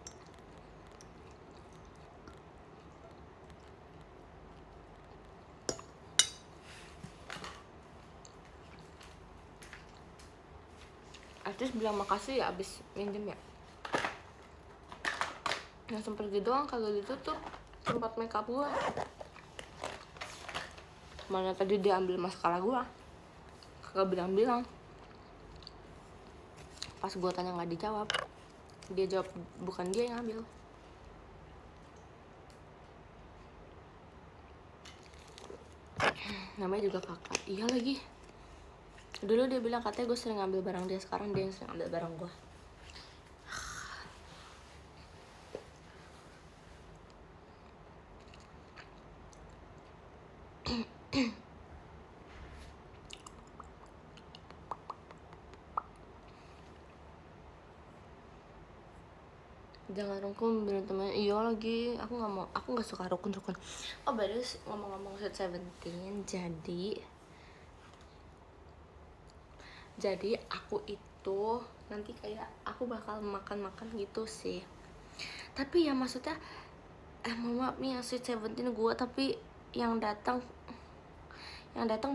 A: Artis bilang makasih ya abis minjem ya. Langsung pergi doang, kagak ditutup tempat makeup gua. Mana tadi dia ambil maskara gua, kagak bilang. Pas gua tanya nggak dijawab, dia jawab bukan dia yang ambil. Namanya juga kakak. Iya lagi, dulu dia bilang katanya gue sering ngambil barang dia, sekarang dia yang sering ambil barang gue. Jangan rukun bilang temen. Iya lagi, aku nggak suka rukun. Oh baru ngomong-ngomong Sweet 17, jadi aku itu nanti kayak aku bakal makan gitu sih. Tapi ya maksudnya maaf nih, yang Sweet 17 gue, tapi yang datang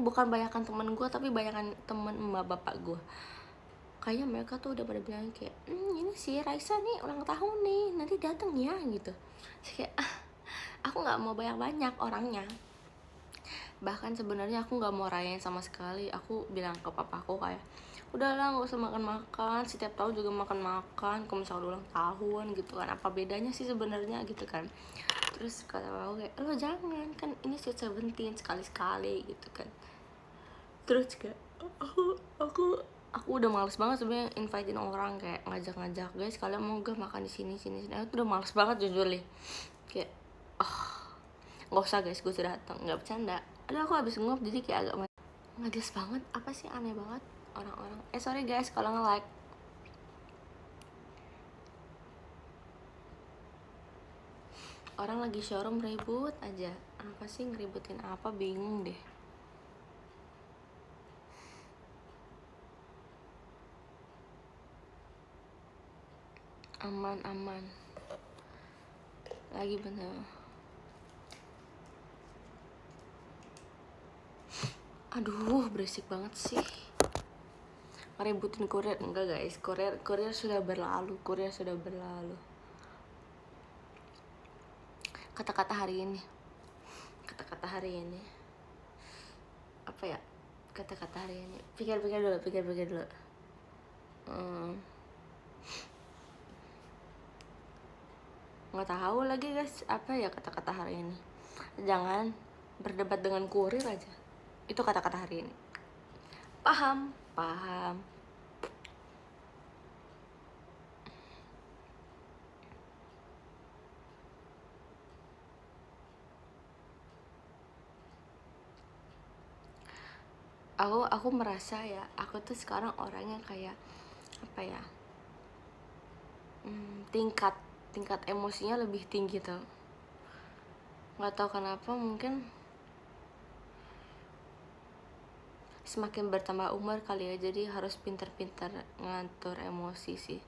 A: bukan banyakan temen gue, tapi banyakan temen emak bapak gue. Kayaknya mereka tuh udah pada bilang kayak ini sih Raisa nih ulang tahun nih, nanti datang ya gitu. Terus kayak aku nggak mau banyak orangnya. Bahkan sebenarnya aku nggak mau rayain sama sekali. Aku bilang ke papaku kayak udahlah nggak usah makan, setiap tahun juga makan. Kalau misalnya ulang tahun gitu kan, apa bedanya sih sebenarnya gitu kan. Terus kata aku kayak lo jangan, kan ini Sweet 17 sekali gitu kan. Terus kayak aku udah males banget sebenarnya invitein orang, kayak ngajak guys kalian mau gak makan di sini. Aku udah males banget jujur nih, kayak nggak usah guys, gue sudah datang, nggak bercanda. Aduh, aku habis ngop jadi kayak agak ngedes banget. Apa sih, aneh banget orang-orang. Sorry guys kalau nge-like. Orang lagi showroom ribut aja. Apa sih, ngeributin apa, bingung deh. Aman lagi bener. Aduh, berisik banget sih. Ngeributin kurir enggak guys, kurir sudah berlalu. Kata-kata hari ini apa ya, kata-kata hari ini, pikir dulu. Nggak tahu lagi guys apa ya kata-kata hari ini. Jangan berdebat dengan kurir aja, itu kata-kata hari ini. Paham. Aku merasa ya, aku tuh sekarang orangnya kayak apa ya, tingkat emosinya lebih tinggi tuh. Nggak tahu kenapa, mungkin semakin bertambah umur kali ya, jadi harus pintar-pintar ngatur emosi sih.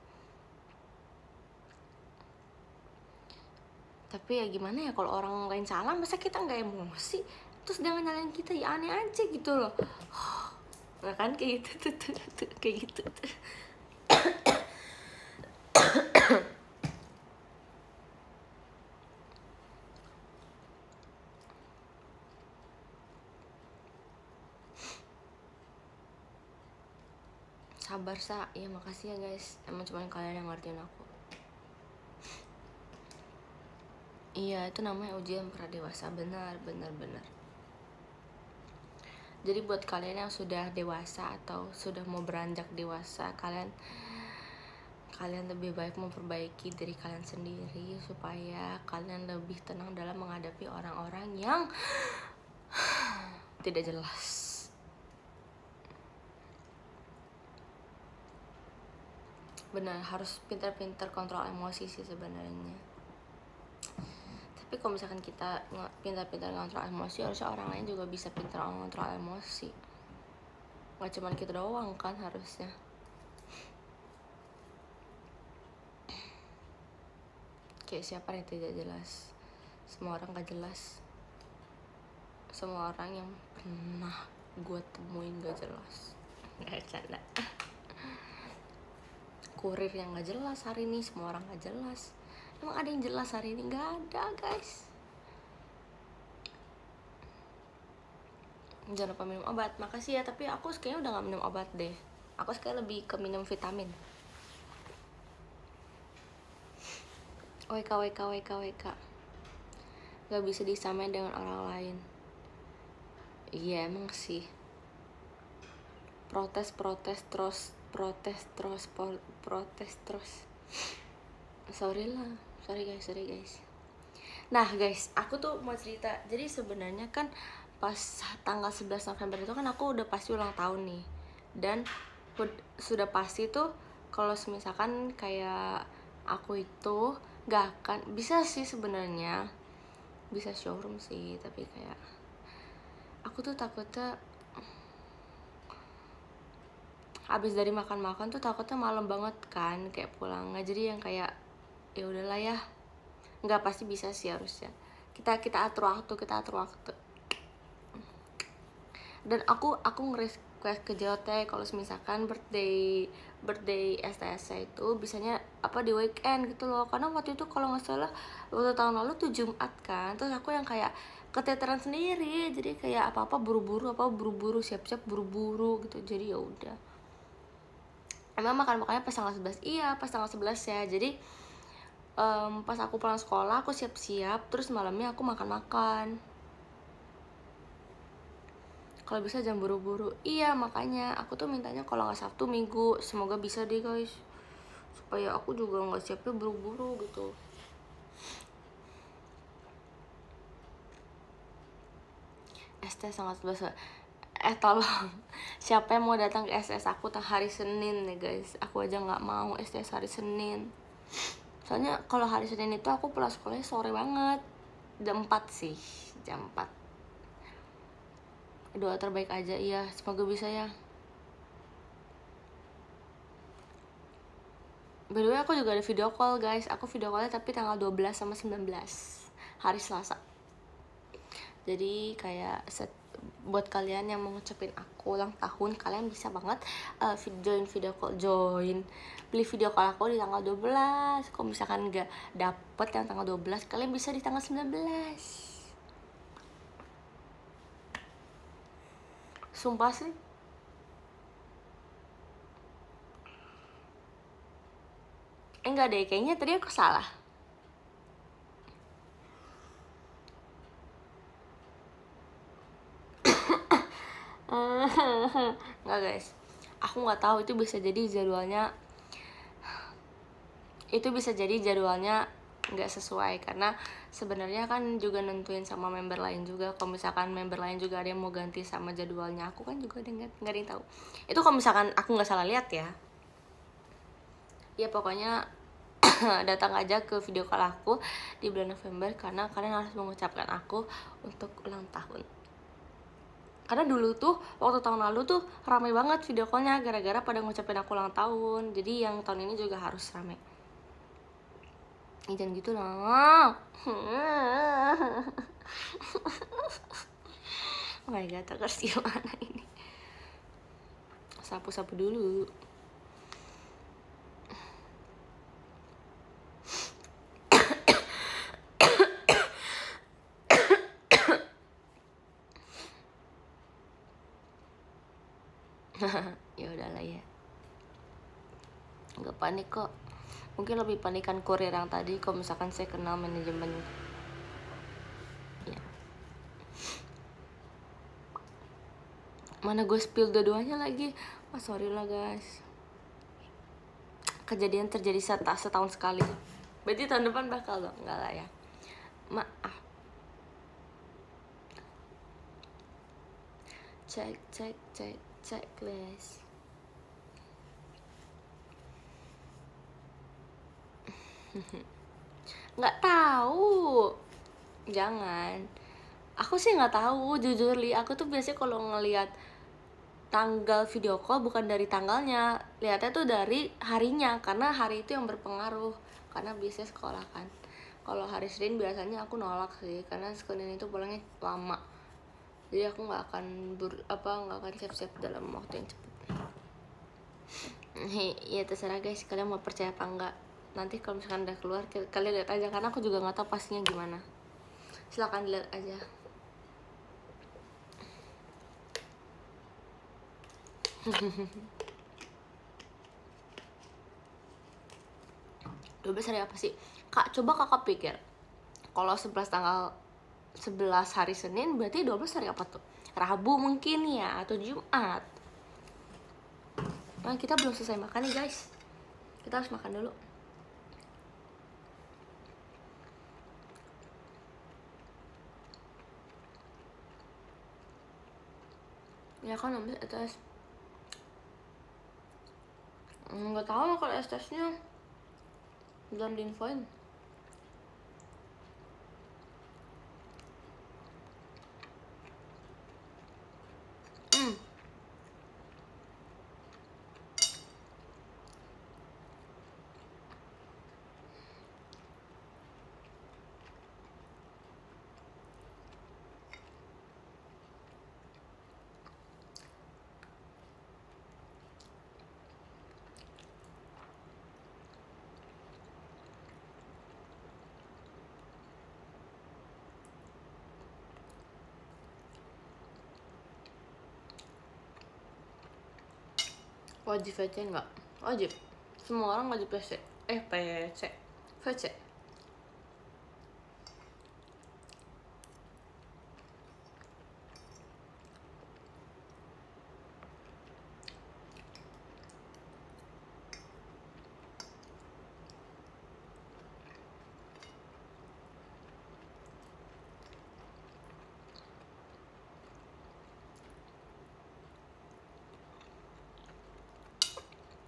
A: Tapi ya gimana ya, kalau orang lain salah masa kita nggak emosi, terus jangan nyalain kita, ya aneh aja gitu loh. Nah kan kayak gitu tuh, kayak gitu tuh. Sabar Sa, ya makasih ya guys, emang cuma kalian yang ngertiin aku. Iya, itu namanya ujian pra dewasa, benar. Jadi buat kalian yang sudah dewasa atau sudah mau beranjak dewasa, kalian lebih baik memperbaiki diri kalian sendiri supaya kalian lebih tenang dalam menghadapi orang-orang yang tidak jelas. Benar, harus pintar-pintar kontrol emosi sih sebenarnya. Tapi kalau misalkan kita pintar-pintar ngontrol emosi, harusnya orang lain juga bisa pintar ngontrol emosi. Gak cuma kita doang kan harusnya. Kayak siapa yang tidak jelas? Semua orang gak jelas. Semua orang yang pernah gue temuin gak jelas. Gak canda. Kurir yang gak jelas hari ini, semua orang gak jelas. Emang ada yang jelas hari ini? Gak ada guys. Jangan lupa minum obat. Makasih ya, tapi aku kayaknya udah gak minum obat deh. Aku sekarang lebih ke minum vitamin. WK. Gak bisa disamain dengan orang lain. Iya emang sih. Protes terus. Sorry guys. Nah guys, aku tuh mau cerita. Jadi sebenarnya kan pas tanggal 11 November itu kan aku udah pasti ulang tahun nih. Dan sudah pasti tuh kalau misalkan kayak aku itu gak akan bisa sih sebenarnya, bisa showroom sih, tapi kayak aku tuh takutnya habis dari makan tuh takutnya malam banget kan kayak pulangnya. Jadi yang kayak ya udahlah ya, nggak pasti bisa sih, harusnya kita atur waktu. Dan aku nge-request ke JOT kalau misalkan birthday STS itu bisanya apa di weekend gitu loh, karena waktu itu kalau nggak salah waktu tahun lalu tuh Jumat kan, terus aku yang kayak keteteran sendiri, jadi kayak apa buru-buru siap-siap buru-buru gitu. Jadi ya udah, emang makannya pas tanggal 11. Iya pas tanggal 11 ya. Jadi pas aku pulang sekolah aku siap-siap, terus malamnya aku makan. Kalau bisa jangan buru-buru. Iya makanya aku tuh mintanya kalau nggak Sabtu Minggu, semoga bisa deh guys, supaya aku juga nggak siapnya buru-buru gitu. ST sangat besar. Tolong siapa yang mau datang ke STS aku hari Senin nih guys, aku aja nggak mau STS hari Senin. Soalnya kalau hari Senin itu aku pulang sekolahnya sore banget, jam 4 sih, jam 4. Doa terbaik aja, iya semoga bisa ya. By the way aku juga ada video call guys, aku video callnya tapi tanggal 12 sama 19 hari Selasa. Jadi kayak buat kalian yang mau ngucapin aku ulang tahun, kalian bisa banget beli video call aku di tanggal 12. Kalau misalkan nggak dapet yang tanggal 12, kalian bisa di tanggal 19. Sumpah sih. Enggak deh, kayaknya tadi aku salah. Enggak guys, aku nggak tahu, itu bisa jadi jadwalnya nggak sesuai, karena sebenarnya kan juga nentuin sama member lain juga. Kalau misalkan member lain juga ada yang mau ganti sama jadwalnya aku kan juga nggak ada yang tahu. Itu kalau misalkan aku nggak salah lihat ya. Ya pokoknya datang aja ke video call aku di bulan November, karena kalian harus mengucapkan aku untuk ulang tahun. Karena dulu tuh waktu tahun lalu tuh ramai banget video callnya gara-gara pada ngucapin aku ulang tahun. Jadi yang tahun ini juga harus ramai. Jangan gitu lah. Oh my god, aku harus gimana ini? Sapu-sapu dulu. Ya udahlah ya, nggak panik kok. Mungkin lebih panikan kurir yang tadi kalau misalkan saya kenal manajemen. Ya. Mana gue spill dua-duanya lagi. Sorry lah guys, kejadian terjadi setahun sekali. Berarti tahun depan bakal dong? Enggak lah ya, maaf. Cek guys. Nggak tahu, jangan. Aku sih nggak tahu jujur li. Aku tuh biasanya kalau ngelihat tanggal video call bukan dari tanggalnya, lihatnya tuh dari harinya, karena hari itu yang berpengaruh. Karena biasanya sekolah kan. Kalau hari Senin biasanya aku nolak sih, karena Senin itu pulangnya lama. Jadi aku nggak akan nggak akan siap-siap dalam waktu yang cepat. Ya terserah guys, kalian mau percaya apa enggak. Nanti kalau misalkan udah keluar, kalian lihat aja, karena aku juga nggak tahu pastinya gimana. Silakan lihat aja. Dua belas hari apa sih? Kak, coba kakak pikir. Kalau 11 hari Senin, berarti 12 hari apa tuh? Rabu mungkin ya, atau Jumat. Nah, kita belum selesai makan nih guys. Kita harus makan dulu. Ya kan ambil STS. Nggak tahu kalau STS-nya belum diinfoin. Wajib VC nggak? Wajib. Semua orang wajib PC. VC.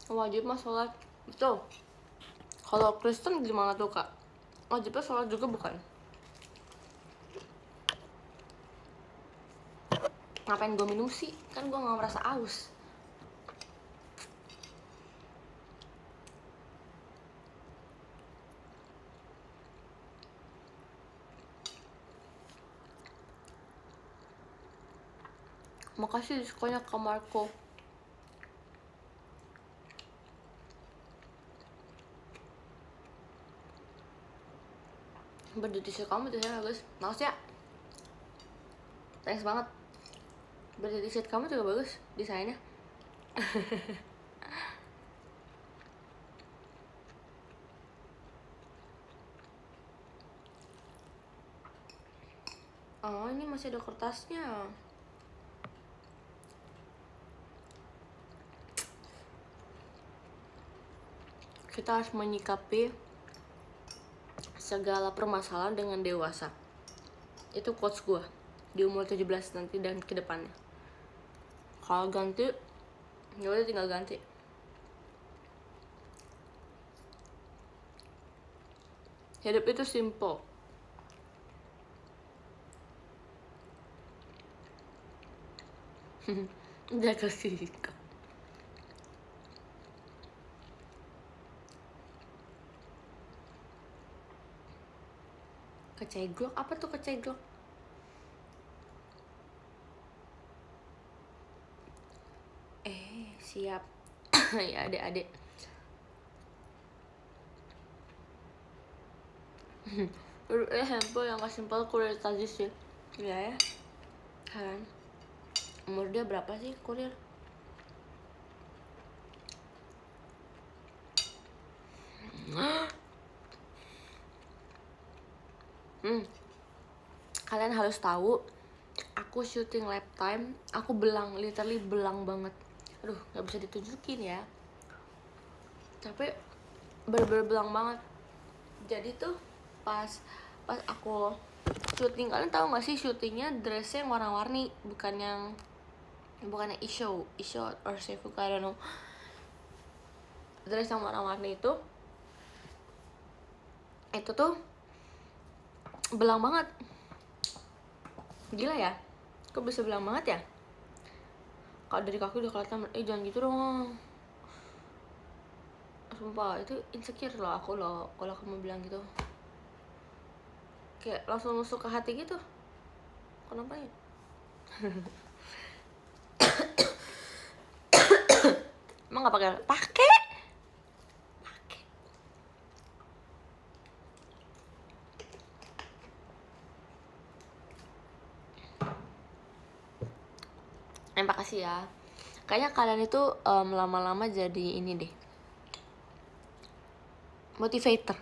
A: Wajib mah sholat. Betul. Kalau Kristen gimana tuh kak? Wajibnya sholat juga bukan? Ngapain gue minum sih? Kan gue gak merasa aus. Makasih diskonya ke Marco. Berdiri t-shirt kamu desainnya bagus. Makasih ya. Thanks banget. Berdiri t-shirt kamu juga bagus desainnya. Oh, ini masih ada kertasnya. Kita harus menyikapi segala permasalahan dengan dewasa. Itu quotes gue di umur 17 nanti dan ke depannya. Kalau ganti, ya udah tinggal ganti. Hidup itu simple. Jaga sikap. Keceglok, apa tuh keceglok? Siap. Ya adik-adik. Handphone yang gak simpel kurir tadi sih. Ya ya. Kan. Umur dia berapa sih kurir? Kalian harus tahu, aku syuting lap time, aku belang, literally belang banget. Aduh, nggak bisa ditunjukin ya. Tapi bener-bener belang banget. Jadi tuh pas aku syuting, kalian tahu nggak sih syutingnya dressnya yang warna-warni, bukan yang Isho or Seifuka, I don't know. Dress yang warna-warni itu tuh belang banget. Gila ya, kok bisa belang banget ya? Kalau dari kaki udah kelihatan, jangan gitu dong. Sumpah, itu insecure loh aku loh kalau kamu bilang gitu. Kayak langsung masuk ke hati gitu. Kenapa ya? Emang nggak pakai? Pakai. Makasih ya. Kayaknya kalian itu lama-lama jadi ini deh, motivator.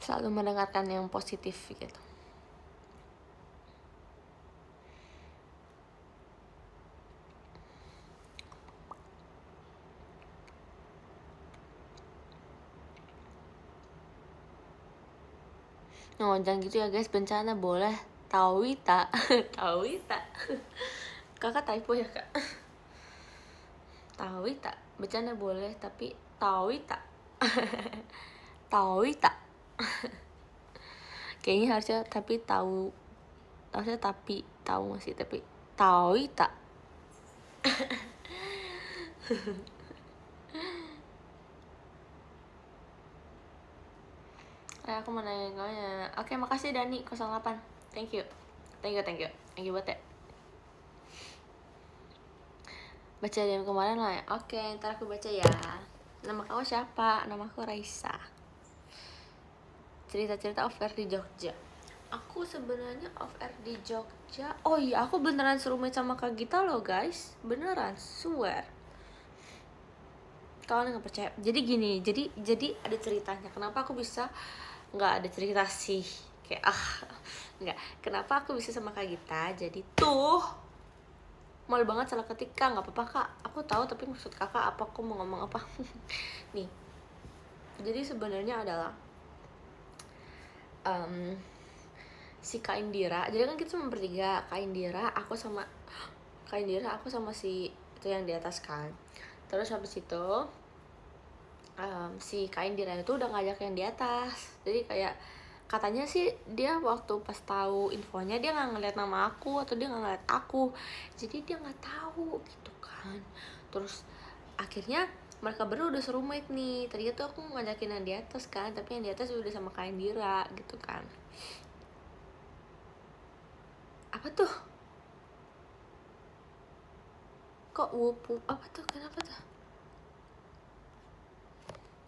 A: Selalu mendengarkan yang positif gitu. Oh, jangan gitu ya guys, bencana boleh. Tahu tak? Tahu tak? Kakak typo ya kak? Tahu tak? Bercanda boleh, tapi tahu tak? Tahu tak? Kayaknya harusnya tapi tahu. Harusnya tapi tahu masih, tapi tahu tak? Aku mau nanya kalian. Oke, makasih Dani 08. Thank you buat ya. Baca DM kemarin lah ya. Oke, ntar aku baca ya. Nama kamu siapa? Nama aku Raisa. Cerita-cerita off air di Jogja. Aku sebenarnya off air di Jogja. Oh iya, aku beneran serumit sama Kak Gita loh guys. Beneran, swear. Kalian nggak percaya? Jadi gini, jadi ada ceritanya. Kenapa aku bisa? Nggak ada cerita sih. Kayak nggak. Kenapa aku bisa sama Kak Gita? Jadi tuh malu banget salah ketika. Nggak apa-apa kak, aku tahu, tapi maksud kakak apa, aku mau ngomong apa? Nih, jadi sebenarnya adalah si Kak Indira. Jadi kan kita cuma bertiga, Kak Indira, aku sama si itu yang di atas kan. Terus habis itu si Kak Indira itu udah ngajak yang di atas. Jadi kayak katanya sih dia waktu pas tahu infonya dia nggak ngeliat nama aku atau dia nggak ngeliat aku, jadi dia nggak tahu gitu kan. Terus akhirnya mereka berdua udah serumit nih. Tadinya tuh aku ngajakin yang di atas kan, tapi yang di atas udah sama Kak Indira gitu kan. Apa tuh? Kok wupu? Apa tuh? Kenapa tuh?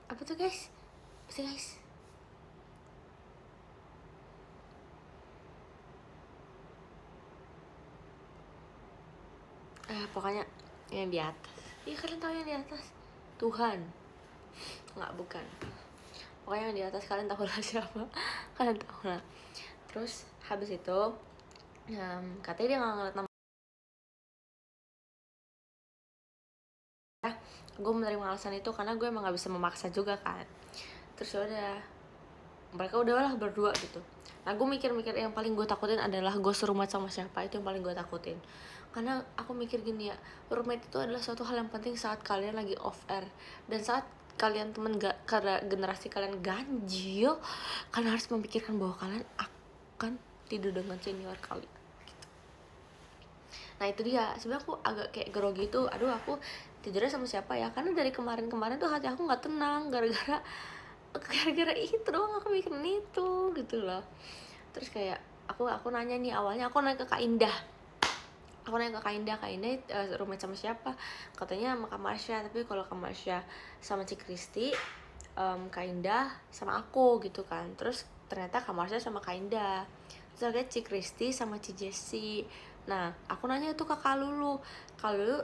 A: Apa tuh guys? Bisa guys? Pokoknya yang di atas. Iya, kalian tahu yang di atas? Tuhan. Nggak, bukan. Pokoknya yang di atas kalian tahu lah siapa. Kalian tahu lah. Terus habis itu katanya dia nggak ngeliat nama. Gue menerima alasan itu karena gue emang nggak bisa memaksa juga kan. Terus udah, mereka udahlah berdua gitu. Nah, gue mikir-mikir yang paling gue takutin adalah gue serumah sama siapa. Itu yang paling gue takutin. Karena aku mikir gini ya, roommate itu adalah suatu hal yang penting saat kalian lagi off air. Dan saat kalian karena generasi kalian ganjil, kalian harus memikirkan bahwa kalian akan tidur dengan senior kalian gitu. Nah itu dia, sebenarnya aku agak kayak grogi tuh, aduh aku tidurnya sama siapa ya, karena dari kemarin-kemarin tuh hati aku nggak tenang gara-gara itu doang aku mikirin itu gitu loh. Terus kayak aku nanya nih, awalnya aku nanya ke Kak Indah, Kak Indah roommate sama siapa, katanya sama Kak Marsha, tapi kalau Kak Marsha sama Ci Kristi, Kak Indah sama aku gitu kan. Terus ternyata Kak Marsha sama Kak Indah, terus ada Ci Kristi sama Ci Jessi. Nah aku nanya tuh ke Kak Lulu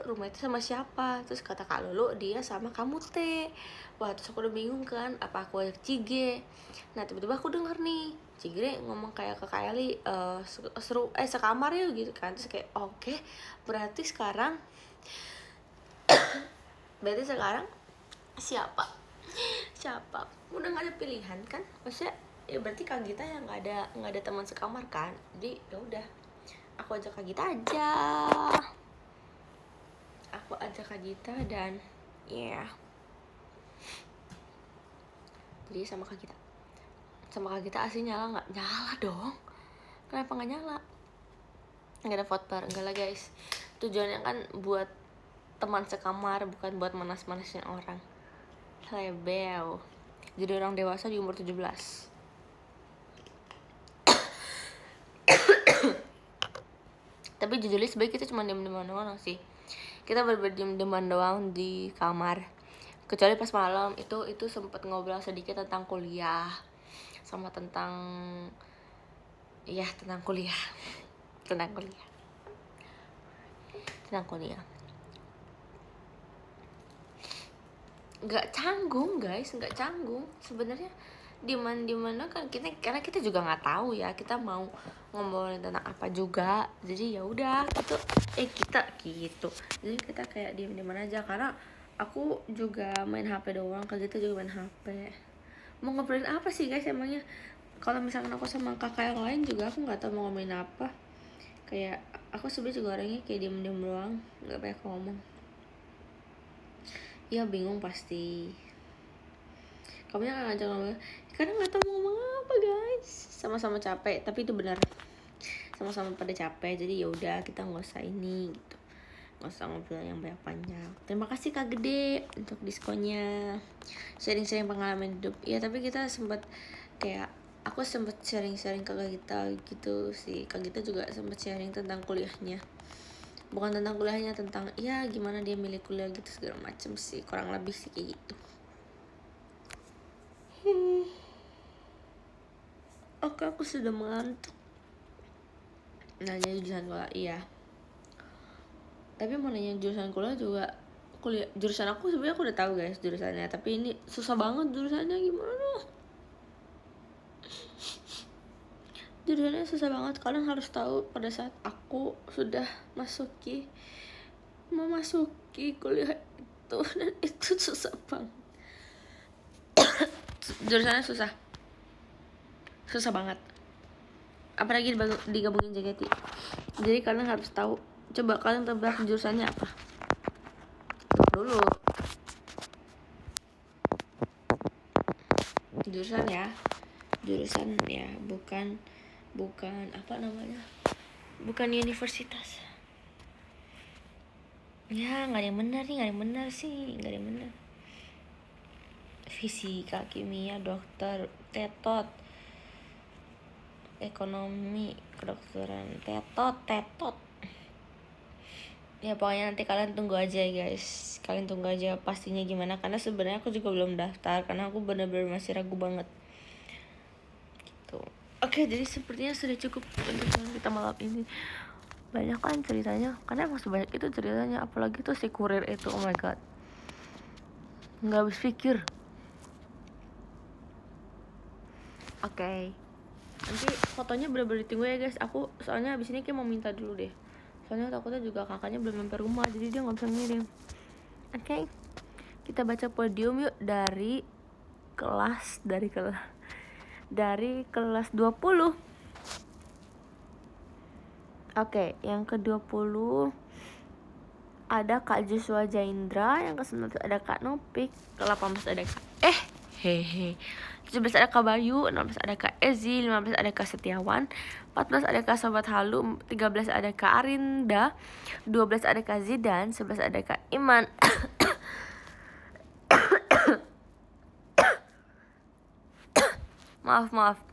A: roommate sama siapa, terus kata Kak Lulu dia sama kamu teh. Wah terus aku udah bingung kan, apa aku ajak Cige. Nah tiba-tiba aku denger nih Cigre ngomong kayak ke Kak Eli, sekamar ya gitu kan. Terus kayak oke, berarti sekarang siapa udah nggak ada pilihan kan, maksudnya ya berarti Kak Gita yang nggak ada teman sekamar kan. Jadi ya udah, aku ajak Kak Gita aja, dan ya yeah. Jadi sama Kak Gita asli nyala nggak? Nyala dong, kenapa nggak nyala? Nggak ada vote bar, enggak lah guys, tujuannya kan buat teman sekamar, bukan buat manas-manasin orang. Lebel jadi orang dewasa di umur 17. Tapi jujur sebaiknya kita cuma diem-dieman doang sih, kita berdiem-dieman doang di kamar, kecuali pas malam itu sempet ngobrol sedikit tentang kuliah sama tentang kuliah. Nggak canggung guys, sebenarnya di mana kan kita, karena kita juga nggak tahu ya kita mau ngomongin tentang apa juga. Jadi ya udah kita gitu, jadi kita kayak diem aja, karena aku juga main HP doang, Kak Gita juga main HP. Mau ngobrolin apa sih guys emangnya? Kalau misalkan aku sama kakak yang lain juga aku nggak tahu mau ngomongin apa. Kayak aku sebenarnya juga orangnya kayak diem doang, nggak banyak ngomong. Ya bingung pasti. Kamu yang ngajak ngomong, karena nggak tahu mau ngomong apa guys. Sama-sama capek, tapi itu benar. Sama-sama pada capek, jadi ya udah kita nggak usah ini gitu, nggak usah ngobrol yang banyak panjang. Terima kasih Kak Gede untuk diskonnya, sharing-sharing pengalaman hidup. Ya tapi kita sempat kayak aku sempat sharing-sharing ke Kak Gita gitu sih. Kak Gita juga sempat sharing tentang kuliahnya. Bukan tentang kuliahnya, tentang ya gimana dia milih kuliah gitu segala macem sih, kurang lebih sih kayak gitu. Oke, aku sudah mengantuk. Nanya jurusan kuliah, iya. Tapi mau nanya jurusan kuliah juga, jurusan aku sebenarnya aku udah tahu guys jurusannya, tapi ini susah banget jurusannya, gimana? Jurusannya susah banget, kalian harus tahu pada saat aku sudah memasuki kuliah itu, dan itu susah banget. Jurusannya susah banget, apalagi digabungin JKT. Jadi kalian harus tahu, coba kalian tebak jurusannya apa dulu. Jurusan ya, bukan apa namanya, bukan universitas. Ya nggak ada yang benar sih. Fisika, kimia, dokter, tetot, ekonomi, kedokteran, tetot. Ya pokoknya nanti kalian tunggu aja guys, pastinya gimana, karena sebenarnya aku juga belum daftar, karena aku benar-benar masih ragu banget gitu. Oke, jadi sepertinya sudah cukup untuk kita malam ini. Banyak kan ceritanya, karena emang sebanyak itu ceritanya, apalagi tuh si kurir itu, oh my god, nggak habis pikir. Oke. Nanti fotonya bener-bener ditunggu ya guys. Aku soalnya abis ini kayak mau minta dulu deh, soalnya takutnya juga kakaknya belum sampai rumah, jadi dia nggak bisa ngirim. Oke. Kita baca podium yuk dari kelas 20. Oke, yang ke-20 ada Kak Joshua Jaindra, yang ke-19 ada Kak Nopik, ke-18 ada Hehe. 17 ada Kak Bayu, 16 ada Kak Ezi, 15 ada Kak Setiawan, 14 ada Kak Sobat Halu, 13 ada Kak Arinda, 12 ada Kak Zidan, 11 ada Kak Iman. Maaf.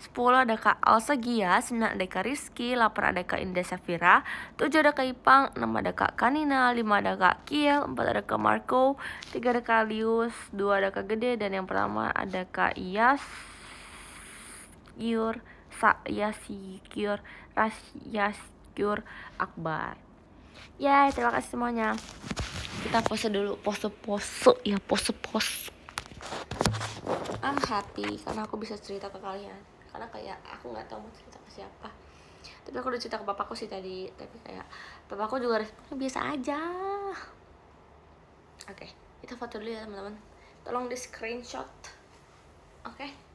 A: 10 ada Kak Alsa Gia, 9 ada Kak Rizky, 8 ada Kak Indah Safira, 7 ada Kak Ipang, 6 ada Kak Kanina, 5 ada Kak Kiel, 4 ada Kak Marco, 3 ada Kak Lius, 2 ada Kak Gede, dan yang pertama ada Kak Yasyur Akbar. Yay, terima kasih semuanya. Kita pose dulu, pose ya, pose. I'm happy karena aku bisa cerita ke kalian. Karena kayak aku nggak tahu mau cerita ke siapa. Tapi aku udah cerita ke bapakku sih tadi. Tapi kayak bapakku juga responnya biasa aja. Oke, kita foto dulu ya teman-teman. Tolong di screenshot. Oke.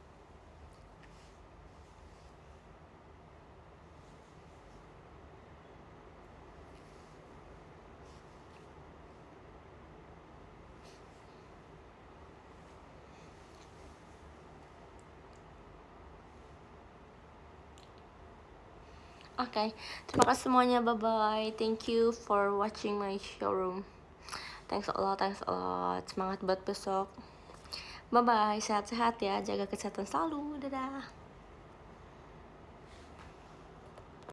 A: Oke, terima kasih semuanya, bye bye. Thank you for watching my showroom. Thanks a lot. Semangat buat besok. Bye bye, sehat-sehat ya, jaga kesehatan selalu. Dadah.